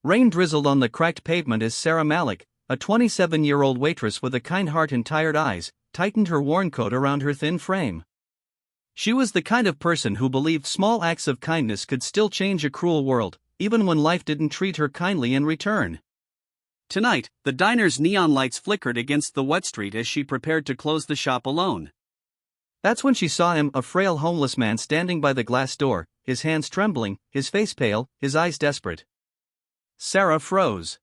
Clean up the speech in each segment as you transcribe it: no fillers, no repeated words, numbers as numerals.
Rain drizzled on the cracked pavement as Sarah Malik, a 27-year-old waitress with a kind heart and tired eyes, tightened her worn coat around her thin frame. She was the kind of person who believed small acts of kindness could still change a cruel world, even when life didn't treat her kindly in return. Tonight, the diner's neon lights flickered against the wet street as she prepared to close the shop alone. That's when she saw him, a frail homeless man standing by the glass door, his hands trembling, his face pale, his eyes desperate. Sarah froze.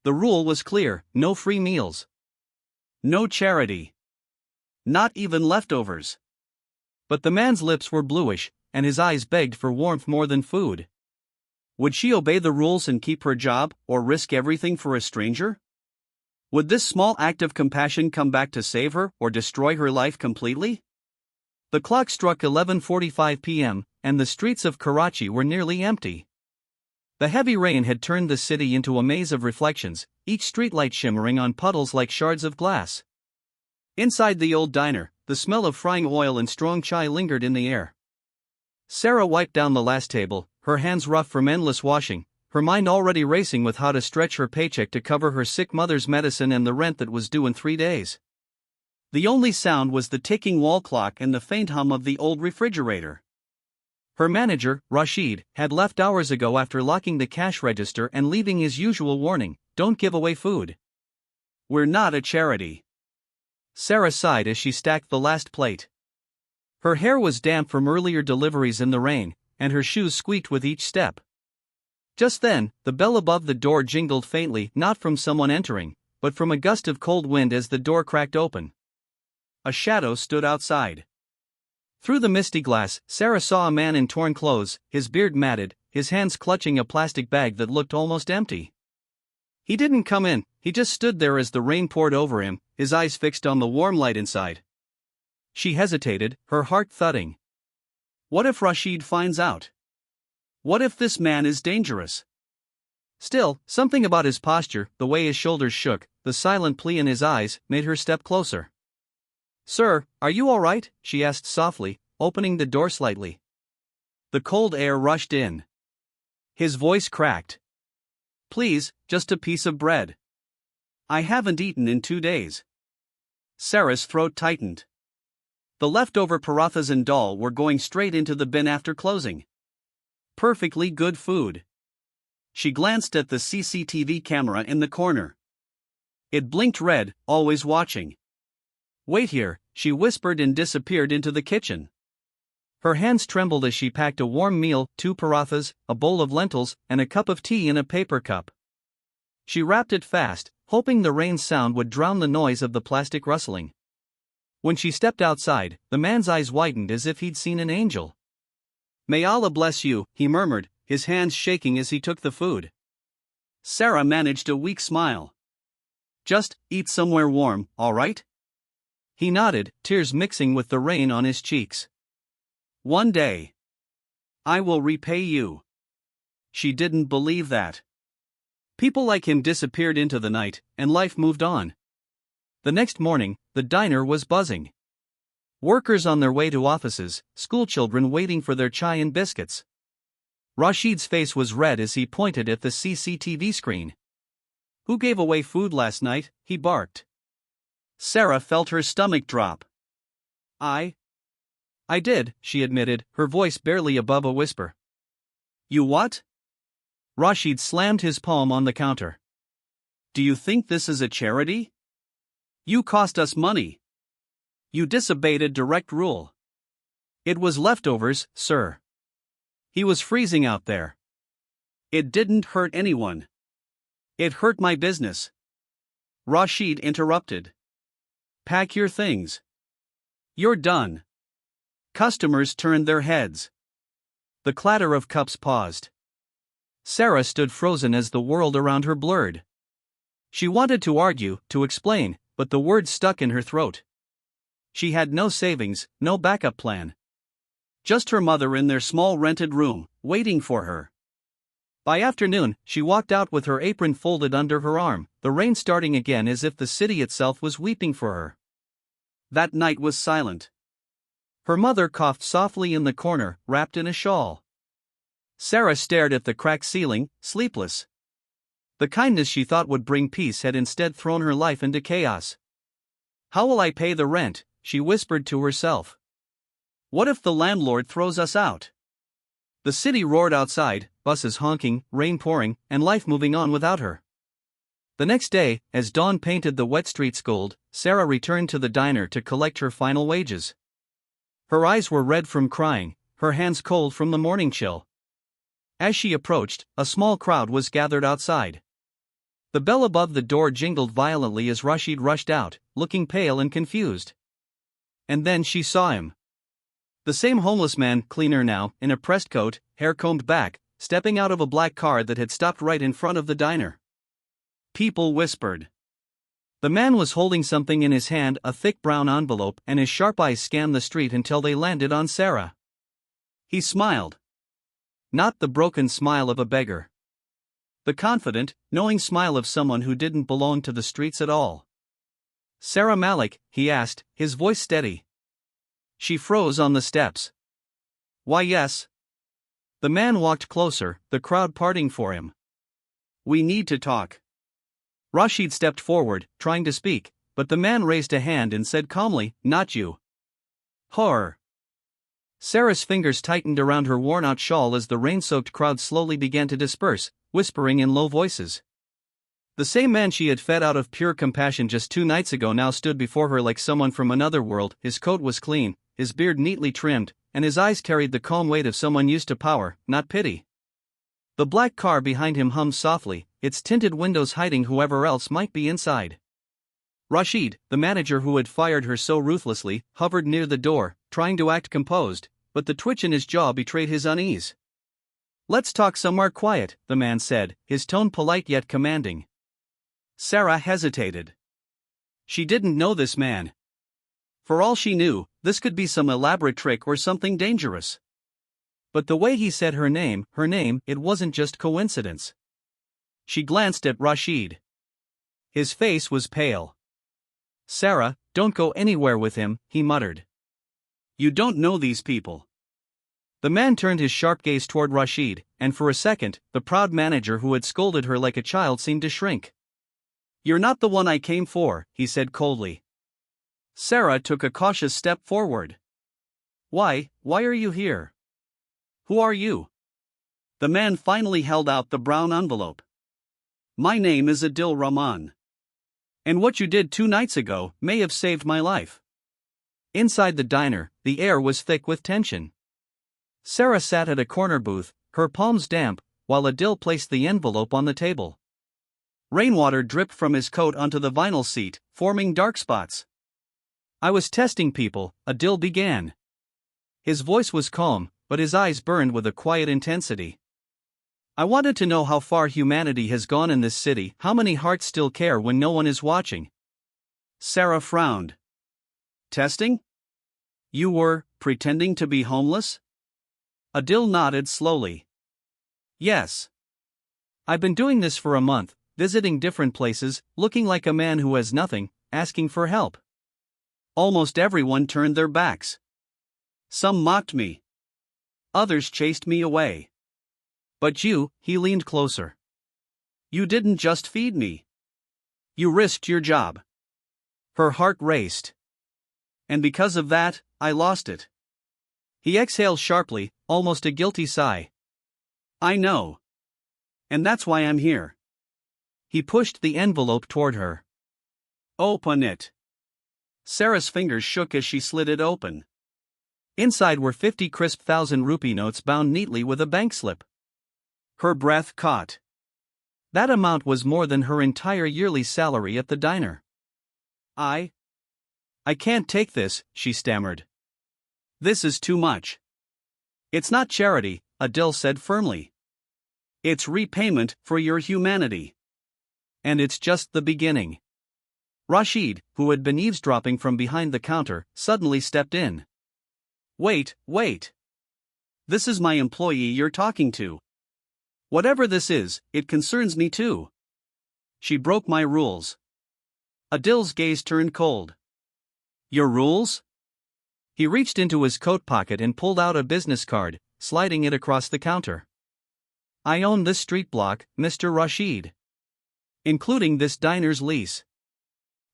The rule was clear: no free meals. No charity. Not even leftovers. But the man's lips were bluish, and his eyes begged for warmth more than food. Would she obey the rules and keep her job, or risk everything for a stranger? Would this small act of compassion come back to save her, or destroy her life completely? The clock struck 11:45 p.m., and the streets of Karachi were nearly empty. The heavy rain had turned the city into a maze of reflections, each streetlight shimmering on puddles like shards of glass. Inside the old diner, the smell of frying oil and strong chai lingered in the air. Sarah wiped down the last table, her hands rough from endless washing, her mind already racing with how to stretch her paycheck to cover her sick mother's medicine and the rent that was due in 3 days. The only sound was the ticking wall clock and the faint hum of the old refrigerator. Her manager, Rashid, had left hours ago after locking the cash register and leaving his usual warning: don't give away food. We're not a charity. Sarah sighed as she stacked the last plate. Her hair was damp from earlier deliveries in the rain, and her shoes squeaked with each step. Just then, the bell above the door jingled faintly, not from someone entering, but from a gust of cold wind as the door cracked open. A shadow stood outside. Through the misty glass, Sarah saw a man in torn clothes, his beard matted, his hands clutching a plastic bag that looked almost empty. He didn't come in, he just stood there as the rain poured over him, his eyes fixed on the warm light inside. She hesitated, her heart thudding. What if Rashid finds out? What if this man is dangerous? Still, something about his posture, the way his shoulders shook, the silent plea in his eyes, made her step closer. "Sir, are you all right?" she asked softly, opening the door slightly. The cold air rushed in. His voice cracked. "Please, just a piece of bread. I haven't eaten in 2 days." Sarah's throat tightened. The leftover parathas and dal were going straight into the bin after closing. Perfectly good food. She glanced at the CCTV camera in the corner. It blinked red, always watching. "Wait here," she whispered and disappeared into the kitchen. Her hands trembled as she packed a warm meal, 2 parathas, a bowl of lentils, and a cup of tea in a paper cup. She wrapped it fast, hoping the rain's sound would drown the noise of the plastic rustling. When she stepped outside, the man's eyes widened as if he'd seen an angel. "May Allah bless you," he murmured, his hands shaking as he took the food. Sarah managed a weak smile. "Just eat somewhere warm, all right?" He nodded, tears mixing with the rain on his cheeks. "One day, I will repay you." She didn't believe that. People like him disappeared into the night, and life moved on. The next morning, the diner was buzzing. Workers on their way to offices, schoolchildren waiting for their chai and biscuits. Rashid's face was red as he pointed at the CCTV screen. "Who gave away food last night?" he barked. Sarah felt her stomach drop. I did," she admitted, her voice barely above a whisper. "You what?" Rashid slammed his palm on the counter. "Do you think this is a charity? You cost us money. You disobeyed a direct rule. It was leftovers, sir." He was freezing out there. "It didn't hurt anyone. It hurt my business." Rashid interrupted. "Pack your things. You're done." Customers turned their heads. The clatter of cups paused. Sarah stood frozen as the world around her blurred. She wanted to argue, to explain, but the words stuck in her throat. She had no savings, no backup plan. Just her mother in their small rented room, waiting for her. By afternoon, she walked out with her apron folded under her arm, the rain starting again as if the city itself was weeping for her. That night was silent. Her mother coughed softly in the corner, wrapped in a shawl. Sarah stared at the cracked ceiling, sleepless. The kindness she thought would bring peace had instead thrown her life into chaos. "How will I pay the rent?" she whispered to herself. "What if the landlord throws us out?" The city roared outside, buses honking, rain pouring, and life moving on without her. The next day, as dawn painted the wet streets gold, Sarah returned to the diner to collect her final wages. Her eyes were red from crying, her hands cold from the morning chill. As she approached, a small crowd was gathered outside. The bell above the door jingled violently as Rashid rushed out, looking pale and confused. And then she saw him. The same homeless man, cleaner now, in a pressed coat, hair combed back, stepping out of a black car that had stopped right in front of the diner. People whispered. The man was holding something in his hand, a thick brown envelope, and his sharp eyes scanned the street until they landed on Sarah. He smiled. Not the broken smile of a beggar. The confident, knowing smile of someone who didn't belong to the streets at all. "Sarah Malik?" he asked, his voice steady. She froze on the steps. "Why, yes." The man walked closer, the crowd parting for him. "We need to talk." Rashid stepped forward, trying to speak, but the man raised a hand and said calmly, "Not you." Horror. Sarah's fingers tightened around her worn-out shawl as the rain-soaked crowd slowly began to disperse, whispering in low voices. The same man she had fed out of pure compassion just 2 nights ago now stood before her like someone from another world. His coat was clean, his beard neatly trimmed, and his eyes carried the calm weight of someone used to power, not pity. The black car behind him hummed softly, its tinted windows hiding whoever else might be inside. Rashid, the manager who had fired her so ruthlessly, hovered near the door, trying to act composed, but the twitch in his jaw betrayed his unease. "Let's talk somewhere quiet," the man said, his tone polite yet commanding. Sarah hesitated. She didn't know this man. For all she knew, this could be some elaborate trick or something dangerous. But the way he said her name, it wasn't just coincidence. She glanced at Rashid. His face was pale. "Sarah, don't go anywhere with him," he muttered. "You don't know these people." The man turned his sharp gaze toward Rashid, and for a second, the proud manager who had scolded her like a child seemed to shrink. "You're not the one I came for," he said coldly. Sarah took a cautious step forward. Why are you here? Who are you?" The man finally held out the brown envelope. "My name is Adil Rahman. And what you did 2 nights ago may have saved my life." Inside the diner, the air was thick with tension. Sarah sat at a corner booth, her palms damp, while Adil placed the envelope on the table. Rainwater dripped from his coat onto the vinyl seat, forming dark spots. "I was testing people," Adil began. His voice was calm, but his eyes burned with a quiet intensity. "I wanted to know how far humanity has gone in this city, how many hearts still care when no one is watching." Sarah frowned. "Testing? You were pretending to be homeless?" Adil nodded slowly. "Yes. I've been doing this for a month, visiting different places, looking like a man who has nothing, asking for help. Almost everyone turned their backs. Some mocked me. Others chased me away. But you," he leaned closer. "You didn't just feed me. You risked your job." Her heart raced. "And because of that, I lost it." He exhaled sharply, almost a guilty sigh. "I know. And that's why I'm here." He pushed the envelope toward her. "Open it." Sarah's fingers shook as she slid it open. Inside were 50 crisp 1,000-rupee notes bound neatly with a bank slip. Her breath caught. That amount was more than her entire yearly salary at the diner. I can't take this," she stammered. "This is too much." "It's not charity," Adil said firmly. "It's repayment for your humanity. And it's just the beginning." Rashid, who had been eavesdropping from behind the counter, suddenly stepped in. Wait. This is my employee you're talking to. Whatever this is, it concerns me too. She broke my rules." Adil's gaze turned cold. "Your rules?" He reached into his coat pocket and pulled out a business card, sliding it across the counter. "I own this street block, Mr. Rashid. including this diner's lease.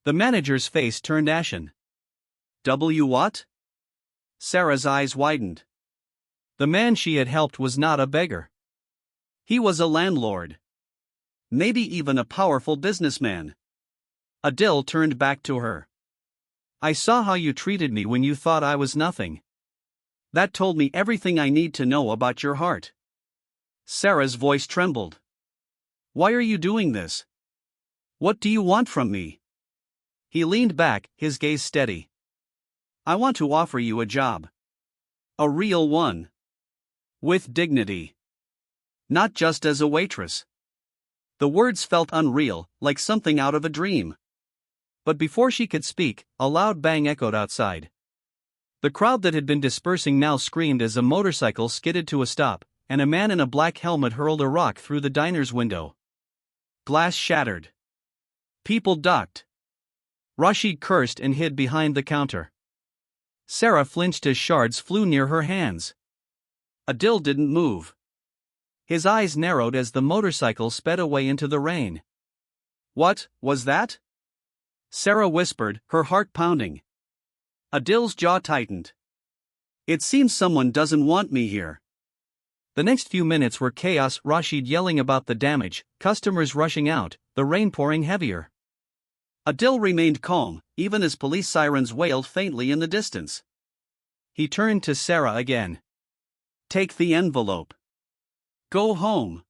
The manager's face turned ashen. What? Sarah's eyes widened. The man she had helped was not a beggar. He was a landlord. Maybe even a powerful businessman. Adil turned back to her. I saw how you treated me when you thought I was nothing. That told me everything I need to know about your heart. Sarah's voice trembled. Why are you doing this? What do you want from me? He leaned back, his gaze steady. I want to offer you a job. A real one. With dignity. Not just as a waitress. The words felt unreal, like something out of a dream. But before she could speak, a loud bang echoed outside. The crowd that had been dispersing now screamed as a motorcycle skidded to a stop, and a man in a black helmet hurled a rock through the diner's window. Glass shattered. People ducked. Rashid cursed and hid behind the counter. Sarah flinched as shards flew near her hands. Adil didn't move. His eyes narrowed as the motorcycle sped away into the rain. What was that? Sarah whispered, her heart pounding. Adil's jaw tightened. It seems someone doesn't want me here. The next few minutes were chaos, Rashid yelling about the damage, customers rushing out, the rain pouring heavier. Adil remained calm, even as police sirens wailed faintly in the distance. He turned to Sarah again. Take the envelope. Go home.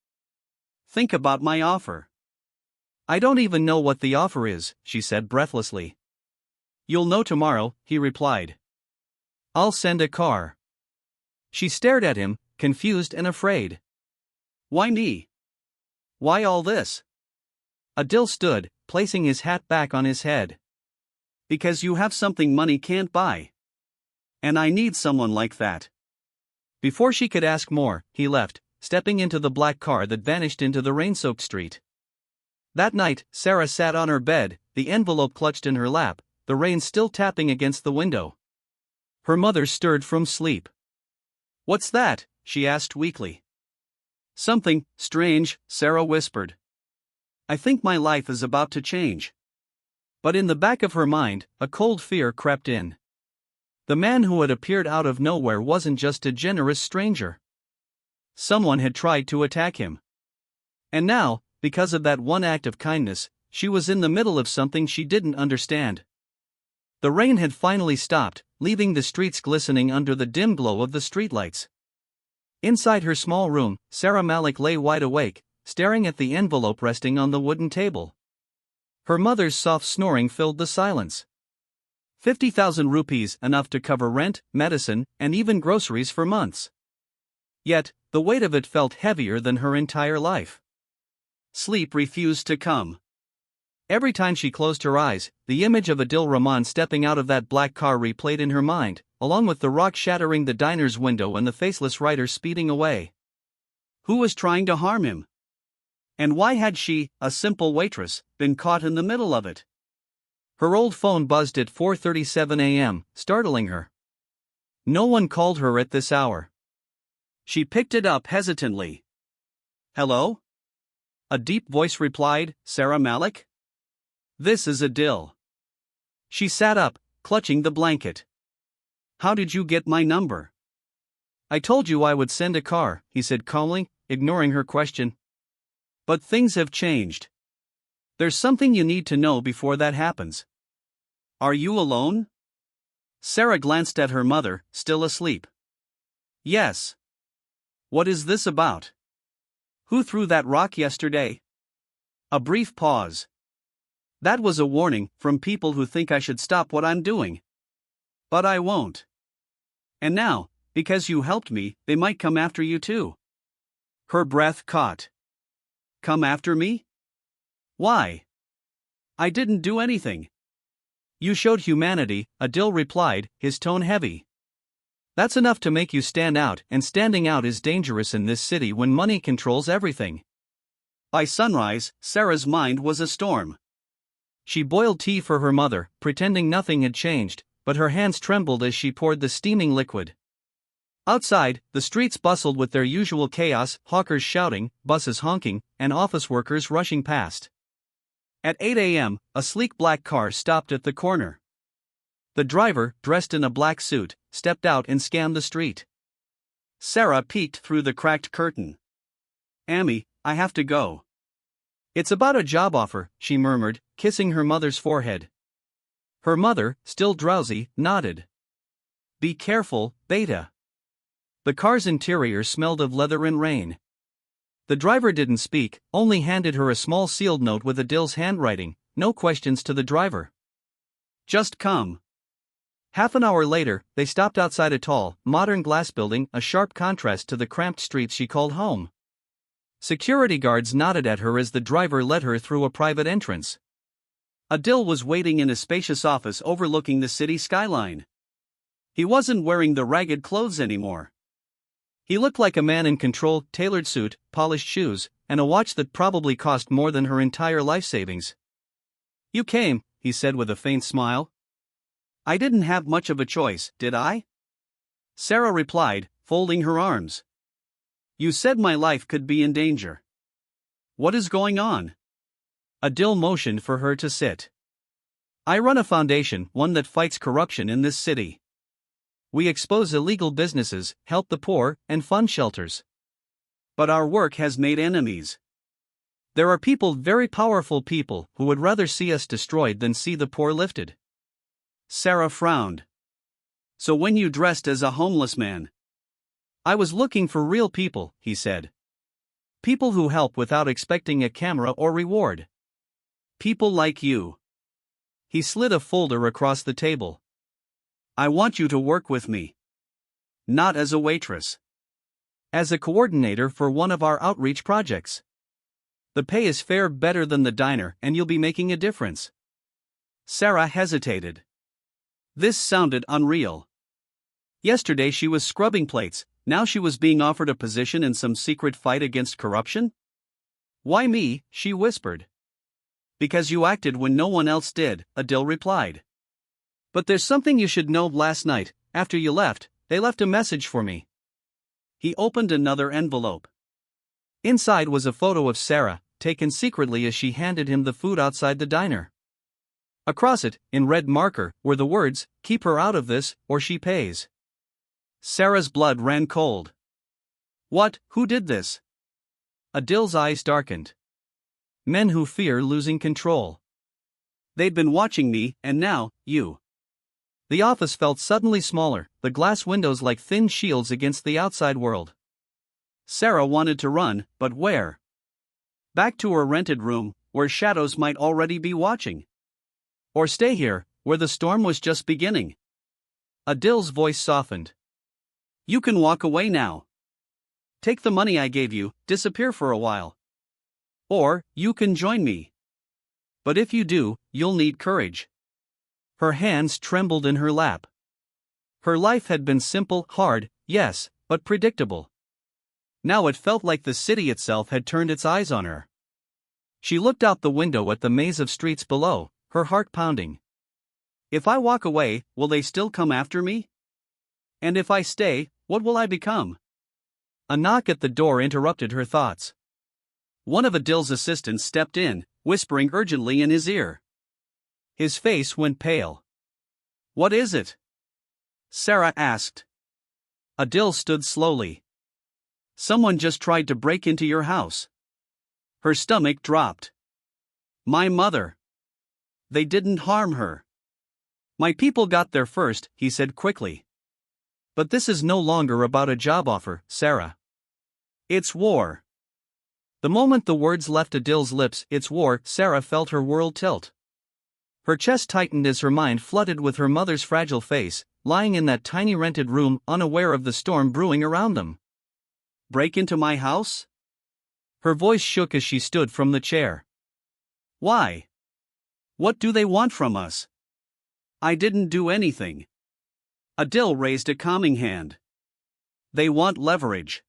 Think about my offer. I don't even know what the offer is, she said breathlessly. You'll know tomorrow, he replied. I'll send a car. She stared at him, confused and afraid. Why me? Why all this? Adil stood, placing his hat back on his head. Because you have something money can't buy. And I need someone like that. Before she could ask more, he left, stepping into the black car that vanished into the rain-soaked street. That night, Sarah sat on her bed, the envelope clutched in her lap, the rain still tapping against the window. Her mother stirred from sleep. What's that? She asked weakly. Something strange, Sarah whispered. I think my life is about to change. But in the back of her mind, a cold fear crept in. The man who had appeared out of nowhere wasn't just a generous stranger. Someone had tried to attack him. And now, because of that one act of kindness, she was in the middle of something she didn't understand. The rain had finally stopped, leaving the streets glistening under the dim glow of the streetlights. Inside her small room, Sarah Malik lay wide awake, staring at the envelope resting on the wooden table. Her mother's soft snoring filled the silence. 50,000 rupees, enough to cover rent, medicine, and even groceries for months. Yet, the weight of it felt heavier than her entire life. Sleep refused to come. Every time she closed her eyes, the image of Adil Rahman stepping out of that black car replayed in her mind, along with the rock shattering the diner's window and the faceless rider speeding away. Who was trying to harm him? And why had she, a simple waitress, been caught in the middle of it? Her old phone buzzed at 4:37 a.m., startling her. No one called her at this hour. She picked it up hesitantly. Hello? A deep voice replied, Sarah Malik? This is Adil. She sat up, clutching the blanket. How did you get my number? I told you I would send a car, he said calmly, ignoring her question. But things have changed. There's something you need to know before that happens. Are you alone? Sarah glanced at her mother, still asleep. Yes. What is this about? Who threw that rock yesterday? A brief pause. That was a warning from people who think I should stop what I'm doing. But I won't. And now, because you helped me, they might come after you too. Her breath caught. Come after me? Why? I didn't do anything. You showed humanity, Adil replied, his tone heavy. That's enough to make you stand out, and standing out is dangerous in this city when money controls everything. By sunrise, Sarah's mind was a storm. She boiled tea for her mother, pretending nothing had changed, but her hands trembled as she poured the steaming liquid. Outside, the streets bustled with their usual chaos, hawkers shouting, buses honking, and office workers rushing past. At 8 a.m., a sleek black car stopped at the corner. The driver, dressed in a black suit, stepped out and scanned the street. Sarah peeked through the cracked curtain. "Amy, I have to go." "It's about a job offer," she murmured, kissing her mother's forehead. Her mother, still drowsy, nodded. "Be careful, Beta." The car's interior smelled of leather and rain. The driver didn't speak, only handed her a small sealed note with Adil's handwriting, no questions to the driver. "Just come." Half an hour later, they stopped outside a tall, modern glass building, a sharp contrast to the cramped streets she called home. Security guards nodded at her as the driver led her through a private entrance. Adil was waiting in a spacious office overlooking the city skyline. He wasn't wearing the ragged clothes anymore. He looked like a man in control, tailored suit, polished shoes, and a watch that probably cost more than her entire life savings. "You came," he said with a faint smile. "I didn't have much of a choice, did I?" Sarah replied, folding her arms. "You said my life could be in danger. What is going on?" Adil motioned for her to sit. "I run a foundation, one that fights corruption in this city. We expose illegal businesses, help the poor, and fund shelters. But our work has made enemies. There are people, very powerful people, who would rather see us destroyed than see the poor lifted." Sarah frowned. "So when you dressed as a homeless man?" "I was looking for real people," he said. "People who help without expecting a camera or reward. People like you." He slid a folder across the table. "I want you to work with me. Not as a waitress. As a coordinator for one of our outreach projects. The pay is fair, better than the diner, and you'll be making a difference." Sarah hesitated. This sounded unreal. Yesterday she was scrubbing plates, now she was being offered a position in some secret fight against corruption? "Why me?" she whispered. "Because you acted when no one else did," Adil replied. "But there's something you should know. Last night, after you left, they left a message for me." He opened another envelope. Inside was a photo of Sarah, taken secretly as she handed him the food outside the diner. Across it, in red marker, were the words, "Keep her out of this, or she pays." Sarah's blood ran cold. "What? Who did this?" Adil's eyes darkened. "Men who fear losing control. They'd been watching me, and now, you." The office felt suddenly smaller, the glass windows like thin shields against the outside world. Sarah wanted to run, but where? Back to her rented room, where shadows might already be watching. Or stay here, where the storm was just beginning. Adil's voice softened. "You can walk away now. Take the money I gave you, disappear for a while. Or, you can join me. But if you do, you'll need courage." Her hands trembled in her lap. Her life had been simple, hard, yes, but predictable. Now it felt like the city itself had turned its eyes on her. She looked out the window at the maze of streets below, her heart pounding. If I walk away, will they still come after me? And if I stay, what will I become? A knock at the door interrupted her thoughts. One of Adil's assistants stepped in, whispering urgently in his ear. His face went pale. "What is it?" Sarah asked. Adil stood slowly. "Someone just tried to break into your house." Her stomach dropped. "My mother. They didn't harm her." "My people got there first," he said quickly. "But this is no longer about a job offer, Sarah. It's war." The moment the words left Adil's lips, "It's war," Sarah felt her world tilt. Her chest tightened as her mind flooded with her mother's fragile face, lying in that tiny rented room, unaware of the storm brewing around them. "Break into my house?" Her voice shook as she stood from the chair. "Why? What do they want from us? I didn't do anything." Adil raised a calming hand. "They want leverage.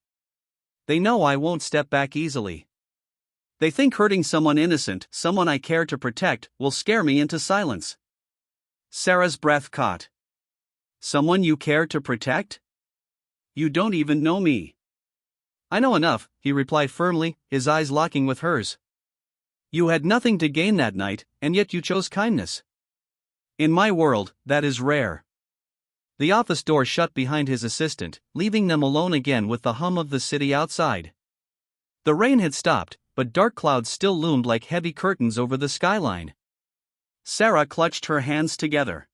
They know I won't step back easily. They think hurting someone innocent, someone I care to protect, will scare me into silence." Sarah's breath caught. "Someone you care to protect? You don't even know me." "I know enough," he replied firmly, his eyes locking with hers. You had nothing to gain that night, and yet you chose kindness. In my world, that is rare. The office door shut behind his assistant, leaving them alone again with the hum of the city outside. The rain had stopped, but dark clouds still loomed like heavy curtains over the skyline. Sarah clutched her hands together.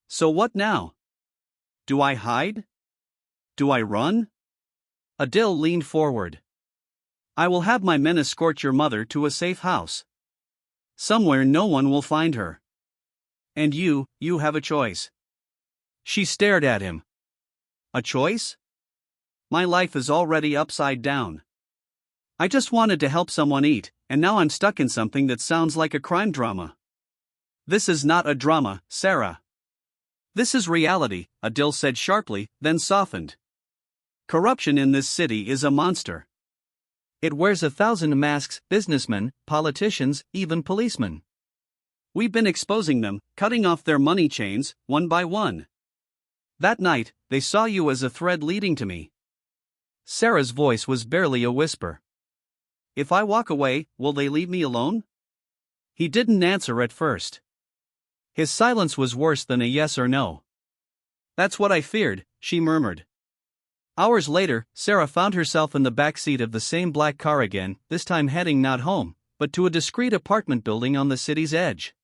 So what now? Do I hide? Do I run? Adil leaned forward. I will have my men escort your mother to a safe house. Somewhere no one will find her. And you have a choice. She stared at him. A choice? My life is already upside down. I just wanted to help someone eat, and now I'm stuck in something that sounds like a crime drama. This is not a drama, Sarah. This is reality, Adil said sharply, then softened. Corruption in this city is a monster. It wears 1,000 masks, businessmen, politicians, even policemen. We've been exposing them, cutting off their money chains, one by one. That night, they saw you as a thread leading to me. Sarah's voice was barely a whisper. If I walk away, will they leave me alone? He didn't answer at first. His silence was worse than a yes or no. That's what I feared, she murmured. Hours later, Sarah found herself in the back seat of the same black car again, this time heading not home, but to a discreet apartment building on the city's edge.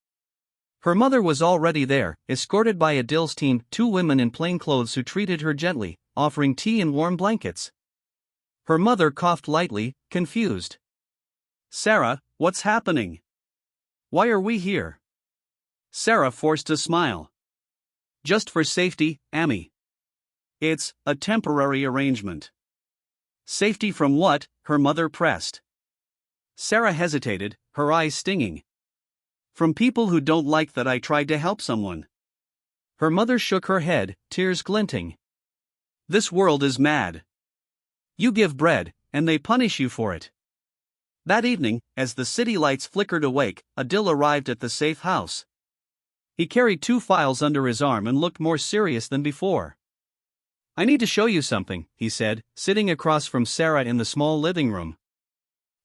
Her mother was already there, escorted by Adil's team, 2 women in plain clothes who treated her gently, offering tea and warm blankets. Her mother coughed lightly, confused. Sarah, what's happening? Why are we here? Sarah forced a smile. Just for safety, Amy. It's a temporary arrangement. Safety from what? Her mother pressed. Sarah hesitated, her eyes stinging. From people who don't like that I tried to help someone. Her mother shook her head, tears glinting. This world is mad. You give bread, and they punish you for it. That evening, as the city lights flickered awake, Adil arrived at the safe house. He carried 2 files under his arm and looked more serious than before. I need to show you something, he said, sitting across from Sarah in the small living room.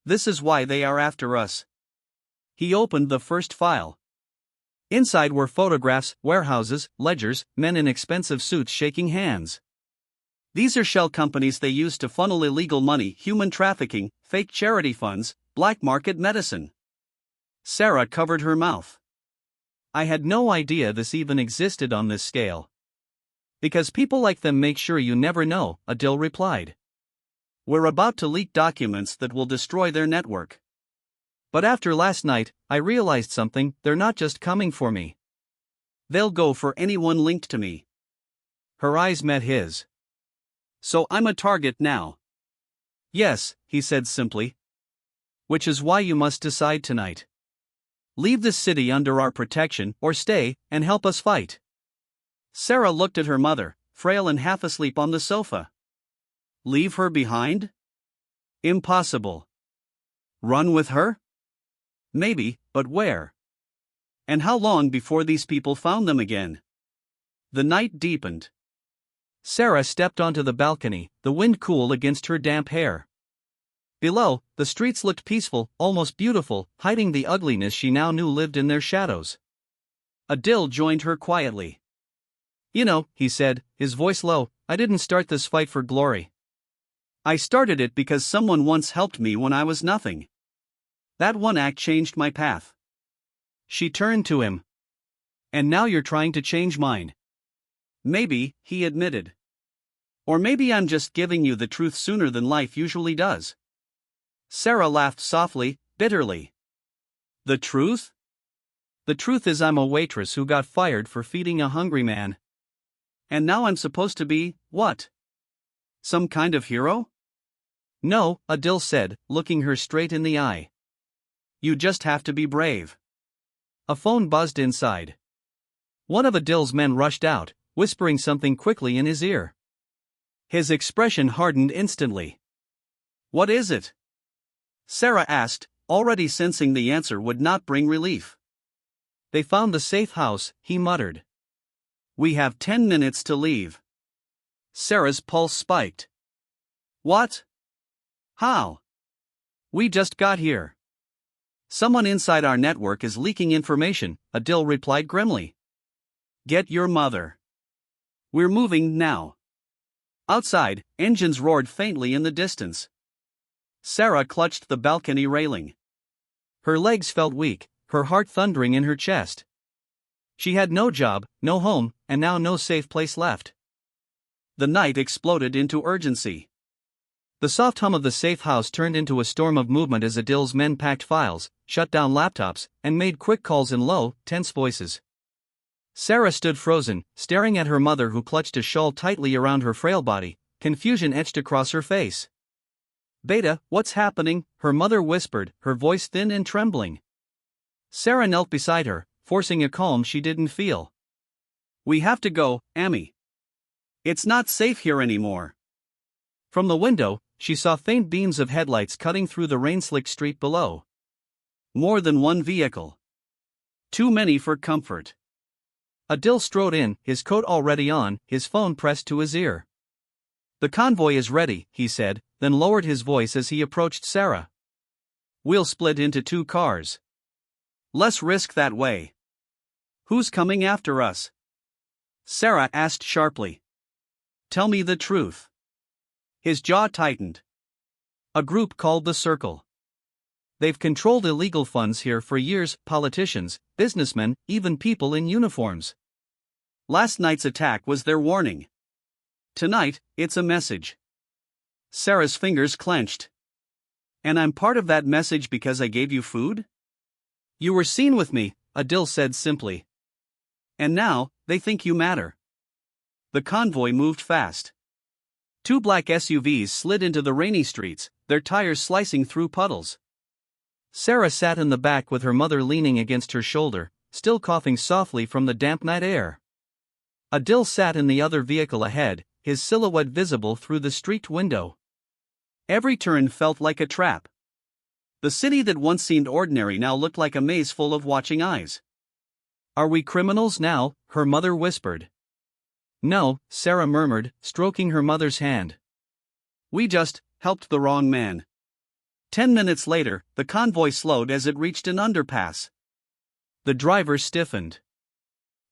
This is why they are after us. He opened the first file. Inside were photographs, warehouses, ledgers, men in expensive suits shaking hands. These are shell companies they use to funnel illegal money, human trafficking, fake charity funds, black market medicine. Sarah covered her mouth. I had no idea this even existed on this scale. Because people like them make sure you never know, Adil replied. We're about to leak documents that will destroy their network. But after last night, I realized something, they're not just coming for me. They'll go for anyone linked to me. Her eyes met his. So I'm a target now. Yes, he said simply. Which is why you must decide tonight. Leave this city under our protection, or stay, and help us fight. Sarah looked at her mother, frail and half asleep on the sofa. Leave her behind? Impossible. Run with her? Maybe, but where? And how long before these people found them again? The night deepened. Sarah stepped onto the balcony, the wind cool against her damp hair. Below, the streets looked peaceful, almost beautiful, hiding the ugliness she now knew lived in their shadows. Adil joined her quietly. You know, he said, his voice low, I didn't start this fight for glory. I started it because someone once helped me when I was nothing. That one act changed my path. She turned to him. And now you're trying to change mine. Maybe, he admitted. Or maybe I'm just giving you the truth sooner than life usually does. Sarah laughed softly, bitterly. The truth? The truth is I'm a waitress who got fired for feeding a hungry man. And now I'm supposed to be, what? Some kind of hero? No, Adil said, looking her straight in the eye. You just have to be brave. A phone buzzed inside. One of Adil's men rushed out, whispering something quickly in his ear. His expression hardened instantly. What is it? Sarah asked, already sensing the answer would not bring relief. They found the safe house, he muttered. We have 10 minutes to leave. Sarah's pulse spiked. What? How? We just got here. Someone inside our network is leaking information, Adil replied grimly. Get your mother. We're moving now. Outside, engines roared faintly in the distance. Sarah clutched the balcony railing. Her legs felt weak, her heart thundering in her chest. She had no job, no home, and now no safe place left. The night exploded into urgency. The soft hum of the safe house turned into a storm of movement as Adil's men packed files, shut down laptops, and made quick calls in low, tense voices. Sarah stood frozen, staring at her mother who clutched a shawl tightly around her frail body, confusion etched across her face. Beta, what's happening? Her mother whispered, her voice thin and trembling. Sarah knelt beside her, forcing a calm she didn't feel. We have to go, Amy. It's not safe here anymore. From the window, she saw faint beams of headlights cutting through the rain-slicked street below. More than one vehicle. Too many for comfort. Adil strode in, his coat already on, his phone pressed to his ear. The convoy is ready, he said, then lowered his voice as he approached Sarah. We'll split into 2 cars. Less risk that way. Who's coming after us? Sarah asked sharply. Tell me the truth. His jaw tightened. A group called the Circle. They've controlled illegal funds here for years, politicians, businessmen, even people in uniforms. Last night's attack was their warning. Tonight, it's a message. Sarah's fingers clenched. And I'm part of that message because I gave you food? You were seen with me, Adil said simply. And now, they think you matter. The convoy moved fast. 2 black SUVs slid into the rainy streets, their tires slicing through puddles. Sarah sat in the back with her mother leaning against her shoulder, still coughing softly from the damp night air. Adil sat in the other vehicle ahead, his silhouette visible through the street window. Every turn felt like a trap. The city that once seemed ordinary now looked like a maze full of watching eyes. Are we criminals now? Her mother whispered. No, Sarah murmured, stroking her mother's hand. We just helped the wrong man. 10 minutes later, the convoy slowed as it reached an underpass. The driver stiffened.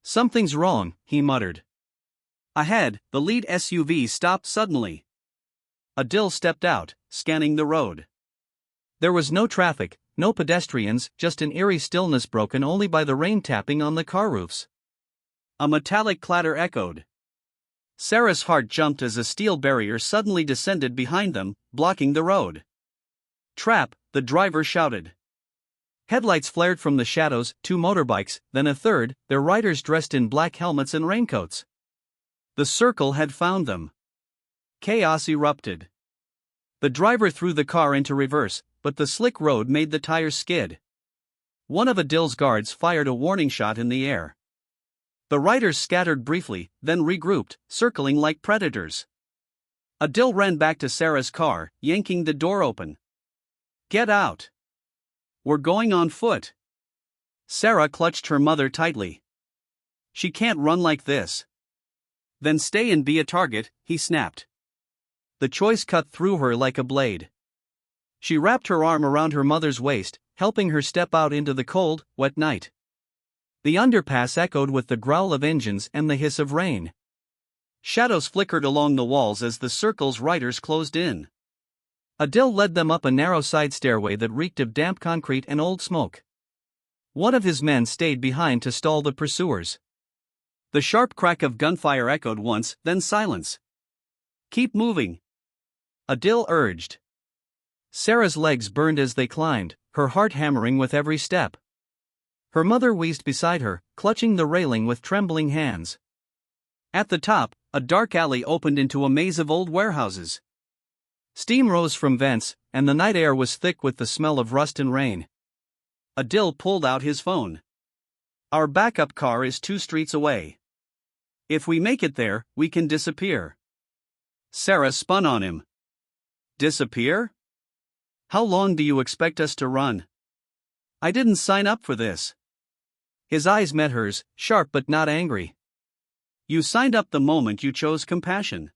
Something's wrong, he muttered. Ahead, the lead SUV stopped suddenly. Adil stepped out, scanning the road. There was no traffic, no pedestrians, just an eerie stillness broken only by the rain tapping on the car roofs. A metallic clatter echoed. Sarah's heart jumped as a steel barrier suddenly descended behind them, blocking the road. Trap, the driver shouted. Headlights flared from the shadows, 2 motorbikes, then a third, their riders dressed in black helmets and raincoats. The Circle had found them. Chaos erupted. The driver threw the car into reverse, but the slick road made the tires skid. One of Adil's guards fired a warning shot in the air. The riders scattered briefly, then regrouped, circling like predators. Adil ran back to Sarah's car, yanking the door open. Get out. We're going on foot. Sarah clutched her mother tightly. She can't run like this. Then stay and be a target, he snapped. The choice cut through her like a blade. She wrapped her arm around her mother's waist, helping her step out into the cold, wet night. The underpass echoed with the growl of engines and the hiss of rain. Shadows flickered along the walls as the Circle's riders closed in. Adil led them up a narrow side stairway that reeked of damp concrete and old smoke. One of his men stayed behind to stall the pursuers. The sharp crack of gunfire echoed once, then silence. Keep moving, Adil urged. Sarah's legs burned as they climbed, her heart hammering with every step. Her mother wheezed beside her, clutching the railing with trembling hands. At the top, a dark alley opened into a maze of old warehouses. Steam rose from vents, and the night air was thick with the smell of rust and rain. Adil pulled out his phone. Our backup car is 2 streets away. If we make it there, we can disappear. Sarah spun on him. Disappear? How long do you expect us to run? I didn't sign up for this. His eyes met hers, sharp but not angry. You signed up the moment you chose compassion.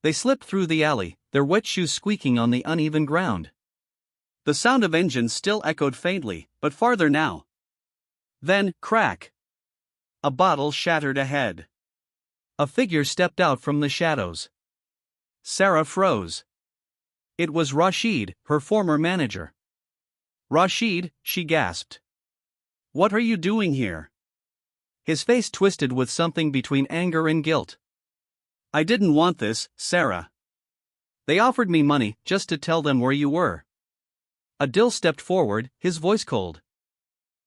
They slipped through the alley, their wet shoes squeaking on the uneven ground. The sound of engines still echoed faintly, but farther now. Then, crack! A bottle shattered ahead. A figure stepped out from the shadows. Sarah froze. It was Rashid, her former manager. "Rashid," she gasped. "What are you doing here?" His face twisted with something between anger and guilt. "I didn't want this, Sarah. They offered me money just to tell them where you were." Adil stepped forward, his voice cold.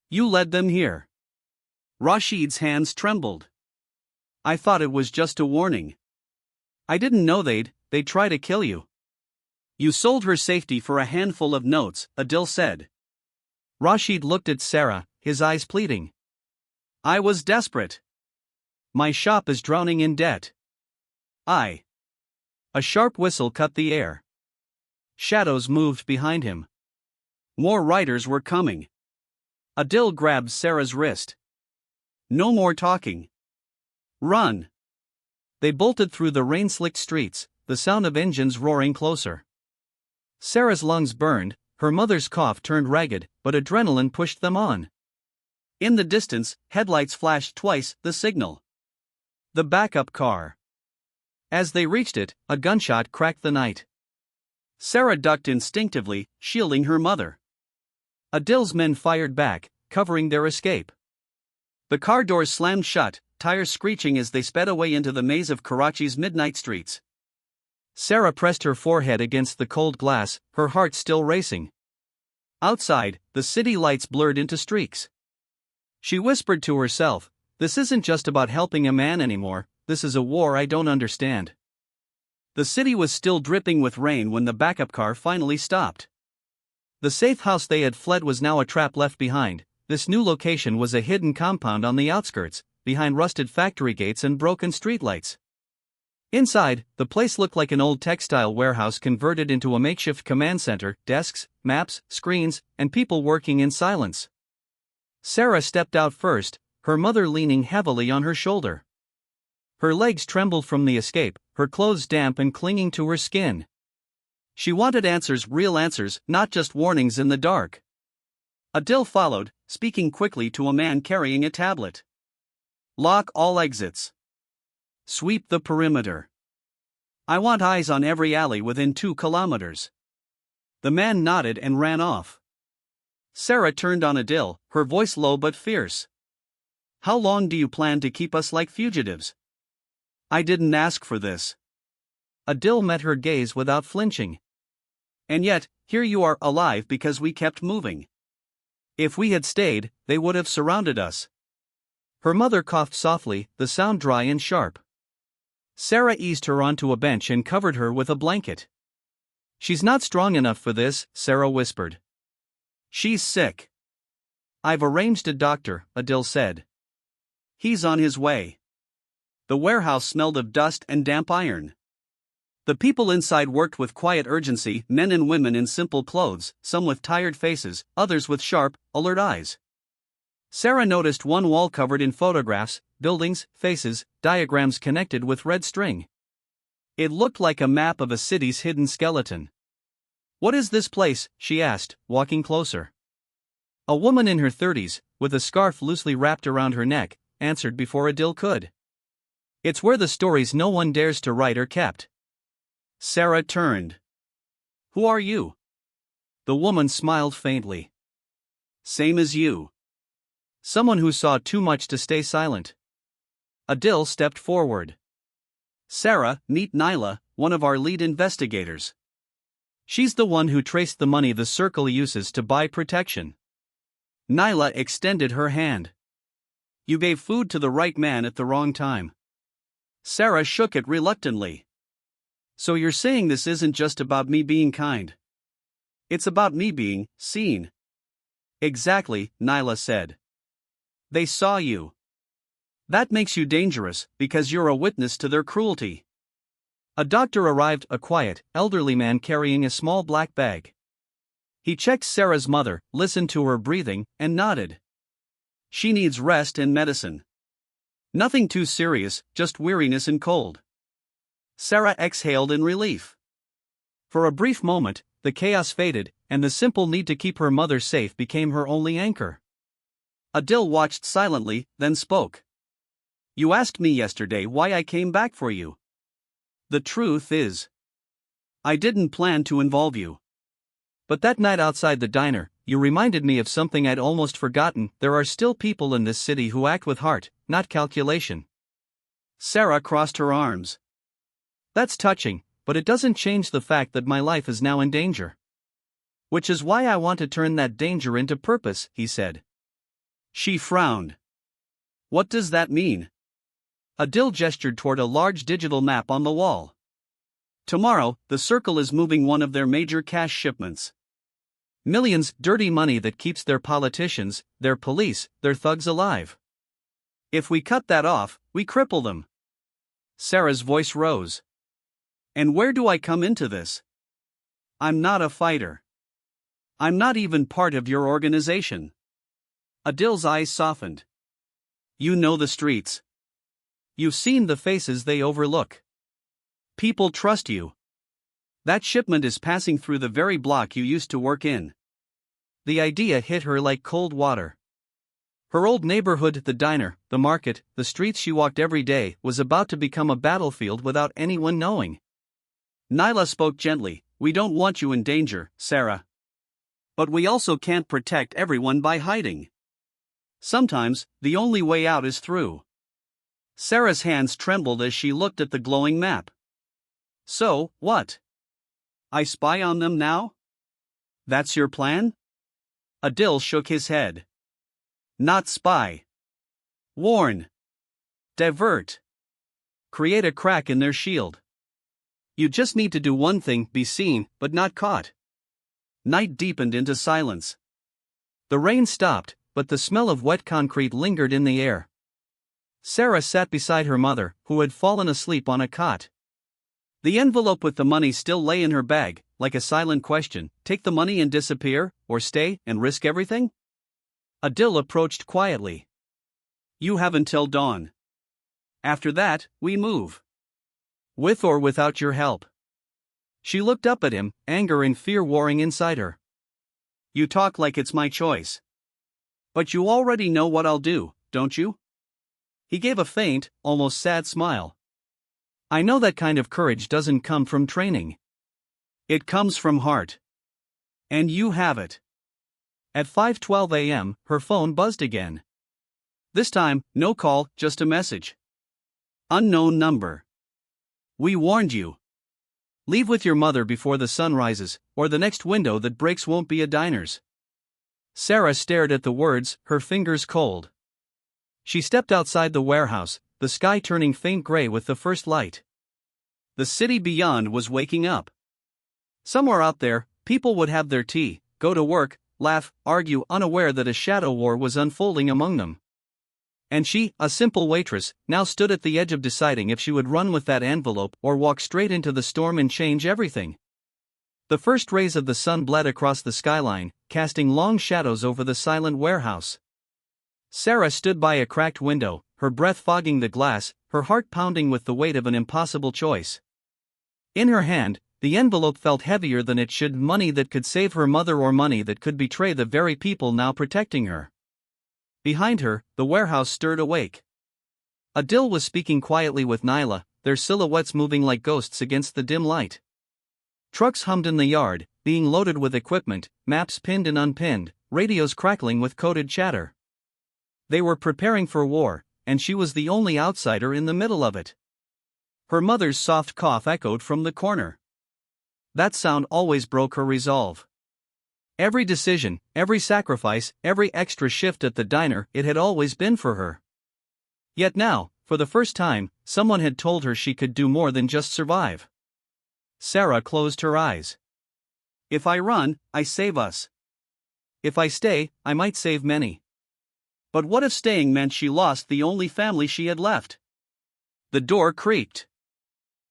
"You led them here." Rashid's hands trembled. "I thought it was just a warning. I didn't know they'd try to kill you." "You sold her safety for a handful of notes," Adil said. Rashid looked at Sarah, his eyes pleading. "I was desperate. My shop is drowning in debt. I." A sharp whistle cut the air. Shadows moved behind him. More riders were coming. Adil grabbed Sarah's wrist. "No more talking. Run." They bolted through the rain-slicked streets, the sound of engines roaring closer. Sarah's lungs burned, her mother's cough turned ragged, but adrenaline pushed them on. In the distance, headlights flashed twice, the signal. The backup car. As they reached it, a gunshot cracked the night. Sarah ducked instinctively, shielding her mother. Adil's men fired back, covering their escape. The car doors slammed shut, tires screeching as they sped away into the maze of Karachi's midnight streets. Sarah pressed her forehead against the cold glass, her heart still racing. Outside, the city lights blurred into streaks. She whispered to herself, "This isn't just about helping a man anymore, this is a war I don't understand." The city was still dripping with rain when the backup car finally stopped. The safe house they had fled was now a trap left behind. This new location was a hidden compound on the outskirts, behind rusted factory gates and broken streetlights. Inside, the place looked like an old textile warehouse converted into a makeshift command center, desks, maps, screens, and people working in silence. Sarah stepped out first, her mother leaning heavily on her shoulder. Her legs trembled from the escape, her clothes damp and clinging to her skin. She wanted answers, real answers, not just warnings in the dark. Adil followed, speaking quickly to a man carrying a tablet. "Lock all exits. Sweep the perimeter. I want eyes on every alley within 2 kilometers." The man nodded and ran off. Sarah turned on Adil, her voice low but fierce. "How long do you plan to keep us like fugitives? I didn't ask for this." Adil met her gaze without flinching. "And yet, here you are alive because we kept moving. If we had stayed, they would have surrounded us." Her mother coughed softly, the sound dry and sharp. Sarah eased her onto a bench and covered her with a blanket. "She's not strong enough for this," Sarah whispered. "She's sick." "I've arranged a doctor," Adil said. "He's on his way." The warehouse smelled of dust and damp iron. The people inside worked with quiet urgency, men and women in simple clothes, some with tired faces, others with sharp, alert eyes. Sarah noticed one wall covered in photographs, buildings, faces, diagrams connected with red string. It looked like a map of a city's hidden skeleton. "What is this place?" she asked, walking closer. A woman in her 30s, with a scarf loosely wrapped around her neck, answered before Adil could. "It's where the stories no one dares to write are kept." Sarah turned. "Who are you?" The woman smiled faintly. "Same as you. Someone who saw too much to stay silent." Adil stepped forward. "Sarah, meet Naila, one of our lead investigators. She's the one who traced the money the Circle uses to buy protection." Naila extended her hand. "You gave food to the right man at the wrong time." Sarah shook it reluctantly. "So you're saying this isn't just about me being kind? It's about me being seen." "Exactly," Naila said. "They saw you. That makes you dangerous, because you're a witness to their cruelty." A doctor arrived, a quiet, elderly man carrying a small black bag. He checked Sarah's mother, listened to her breathing, and nodded. "She needs rest and medicine. Nothing too serious, just weariness and cold." Sarah exhaled in relief. For a brief moment, the chaos faded, and the simple need to keep her mother safe became her only anchor. Adil watched silently, then spoke. You asked me yesterday why I came back for you. The truth is, I didn't plan to involve you. But that night outside the diner, you reminded me of something I'd almost forgotten. There are still people in this city who act with heart, not calculation. Sarah crossed her arms. That's touching, but it doesn't change the fact that my life is now in danger. Which is why I want to turn that danger into purpose, he said. She frowned. What does that mean? Adil gestured toward a large digital map on the wall. Tomorrow, the Circle is moving one of their major cash shipments. Millions, dirty money that keeps their politicians, their police, their thugs alive. If we cut that off, we cripple them. Sarah's voice rose. And where do I come into this? I'm not a fighter. I'm not even part of your organization. Adil's eyes softened. You know the streets. You've seen the faces they overlook. People trust you. That shipment is passing through the very block you used to work in. The idea hit her like cold water. Her old neighborhood, the diner, the market, the streets she walked every day, was about to become a battlefield without anyone knowing. Nyla spoke gently. We don't want you in danger, Sarah. But we also can't protect everyone by hiding. Sometimes, the only way out is through. Sarah's hands trembled as she looked at the glowing map. So, what? I spy on them now? That's your plan? Adil shook his head. Not spy. Warn. Divert. Create a crack in their shield. You just need to do one thing, be seen, but not caught. Night deepened into silence. The rain stopped, but the smell of wet concrete lingered in the air. Sarah sat beside her mother, who had fallen asleep on a cot. The envelope with the money still lay in her bag, like a silent question. Take the money and disappear, or stay and risk everything? Adil approached quietly. You have until dawn. After that, we move. With or without your help. She looked up at him, anger and fear warring inside her. You talk like it's my choice. But you already know what I'll do, don't you? He gave a faint, almost sad smile. I know that kind of courage doesn't come from training. It comes from heart. And you have it. At 5:12 a.m., her phone buzzed again. This time, no call, just a message. Unknown number. We warned you. Leave with your mother before the sun rises, or the next window that breaks won't be a diner's. Sarah stared at the words, her fingers cold. She stepped outside the warehouse, the sky turning faint gray with the first light. The city beyond was waking up. Somewhere out there, people would have their tea, go to work, laugh, argue, unaware that a shadow war was unfolding among them. And she, a simple waitress, now stood at the edge of deciding if she would run with that envelope or walk straight into the storm and change everything. The first rays of the sun bled across the skyline, casting long shadows over the silent warehouse. Sarah stood by a cracked window, her breath fogging the glass, her heart pounding with the weight of an impossible choice. In her hand, the envelope felt heavier than it should, money that could save her mother or money that could betray the very people now protecting her. Behind her, the warehouse stirred awake. Adil was speaking quietly with Nyla, their silhouettes moving like ghosts against the dim light. Trucks hummed in the yard, being loaded with equipment, maps pinned and unpinned, radios crackling with coded chatter. They were preparing for war, and she was the only outsider in the middle of it. Her mother's soft cough echoed from the corner. That sound always broke her resolve. Every decision, every sacrifice, every extra shift at the diner, it had always been for her. Yet now, for the first time, someone had told her she could do more than just survive. Sarah closed her eyes. If I run, I save us. If I stay, I might save many. But what if staying meant she lost the only family she had left? The door creaked.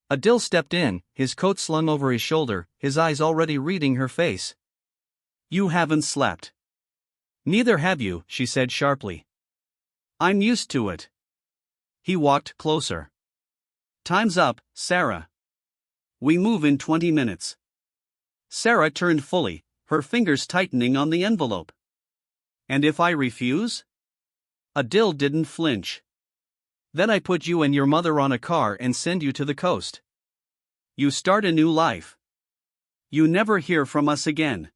Adil stepped in, his coat slung over his shoulder, his eyes already reading her face. You haven't slept. Neither have you, she said sharply. I'm used to it. He walked closer. Time's up, Sarah. We move in 20 minutes. Sarah turned fully, her fingers tightening on the envelope. And if I refuse? Adil didn't flinch. Then I put you and your mother on a car and send you to the coast. You start a new life. You never hear from us again.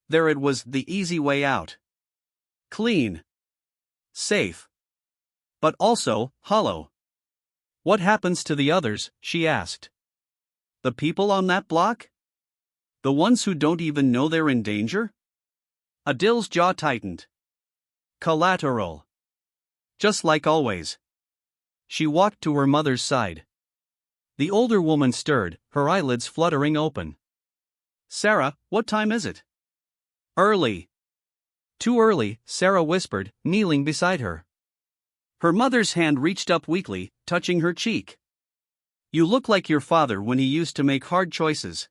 There it was, the easy way out. Clean. Safe. But also, hollow. What happens to the others? She asked. The people on that block? The ones who don't even know they're in danger? Adil's jaw tightened. Collateral. Just like always. She walked to her mother's side. The older woman stirred, her eyelids fluttering open. Sarah, what time is it? Early. Too early, Sarah whispered, kneeling beside her. Her mother's hand reached up weakly, touching her cheek. You look like your father when he used to make hard choices.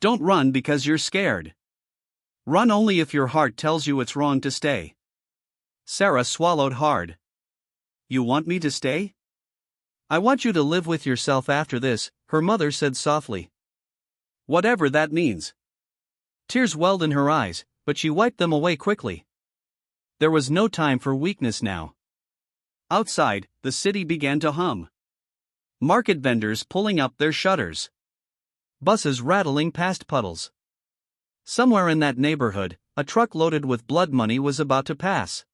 Don't run because you're scared. Run only if your heart tells you it's wrong to stay. Sarah swallowed hard. You want me to stay? I want you to live with yourself after this, her mother said softly. Whatever that means. Tears welled in her eyes, but she wiped them away quickly. There was no time for weakness now. Outside, the city began to hum. Market vendors pulling up their shutters. Buses rattling past puddles. Somewhere in that neighborhood, a truck loaded with blood money was about to pass.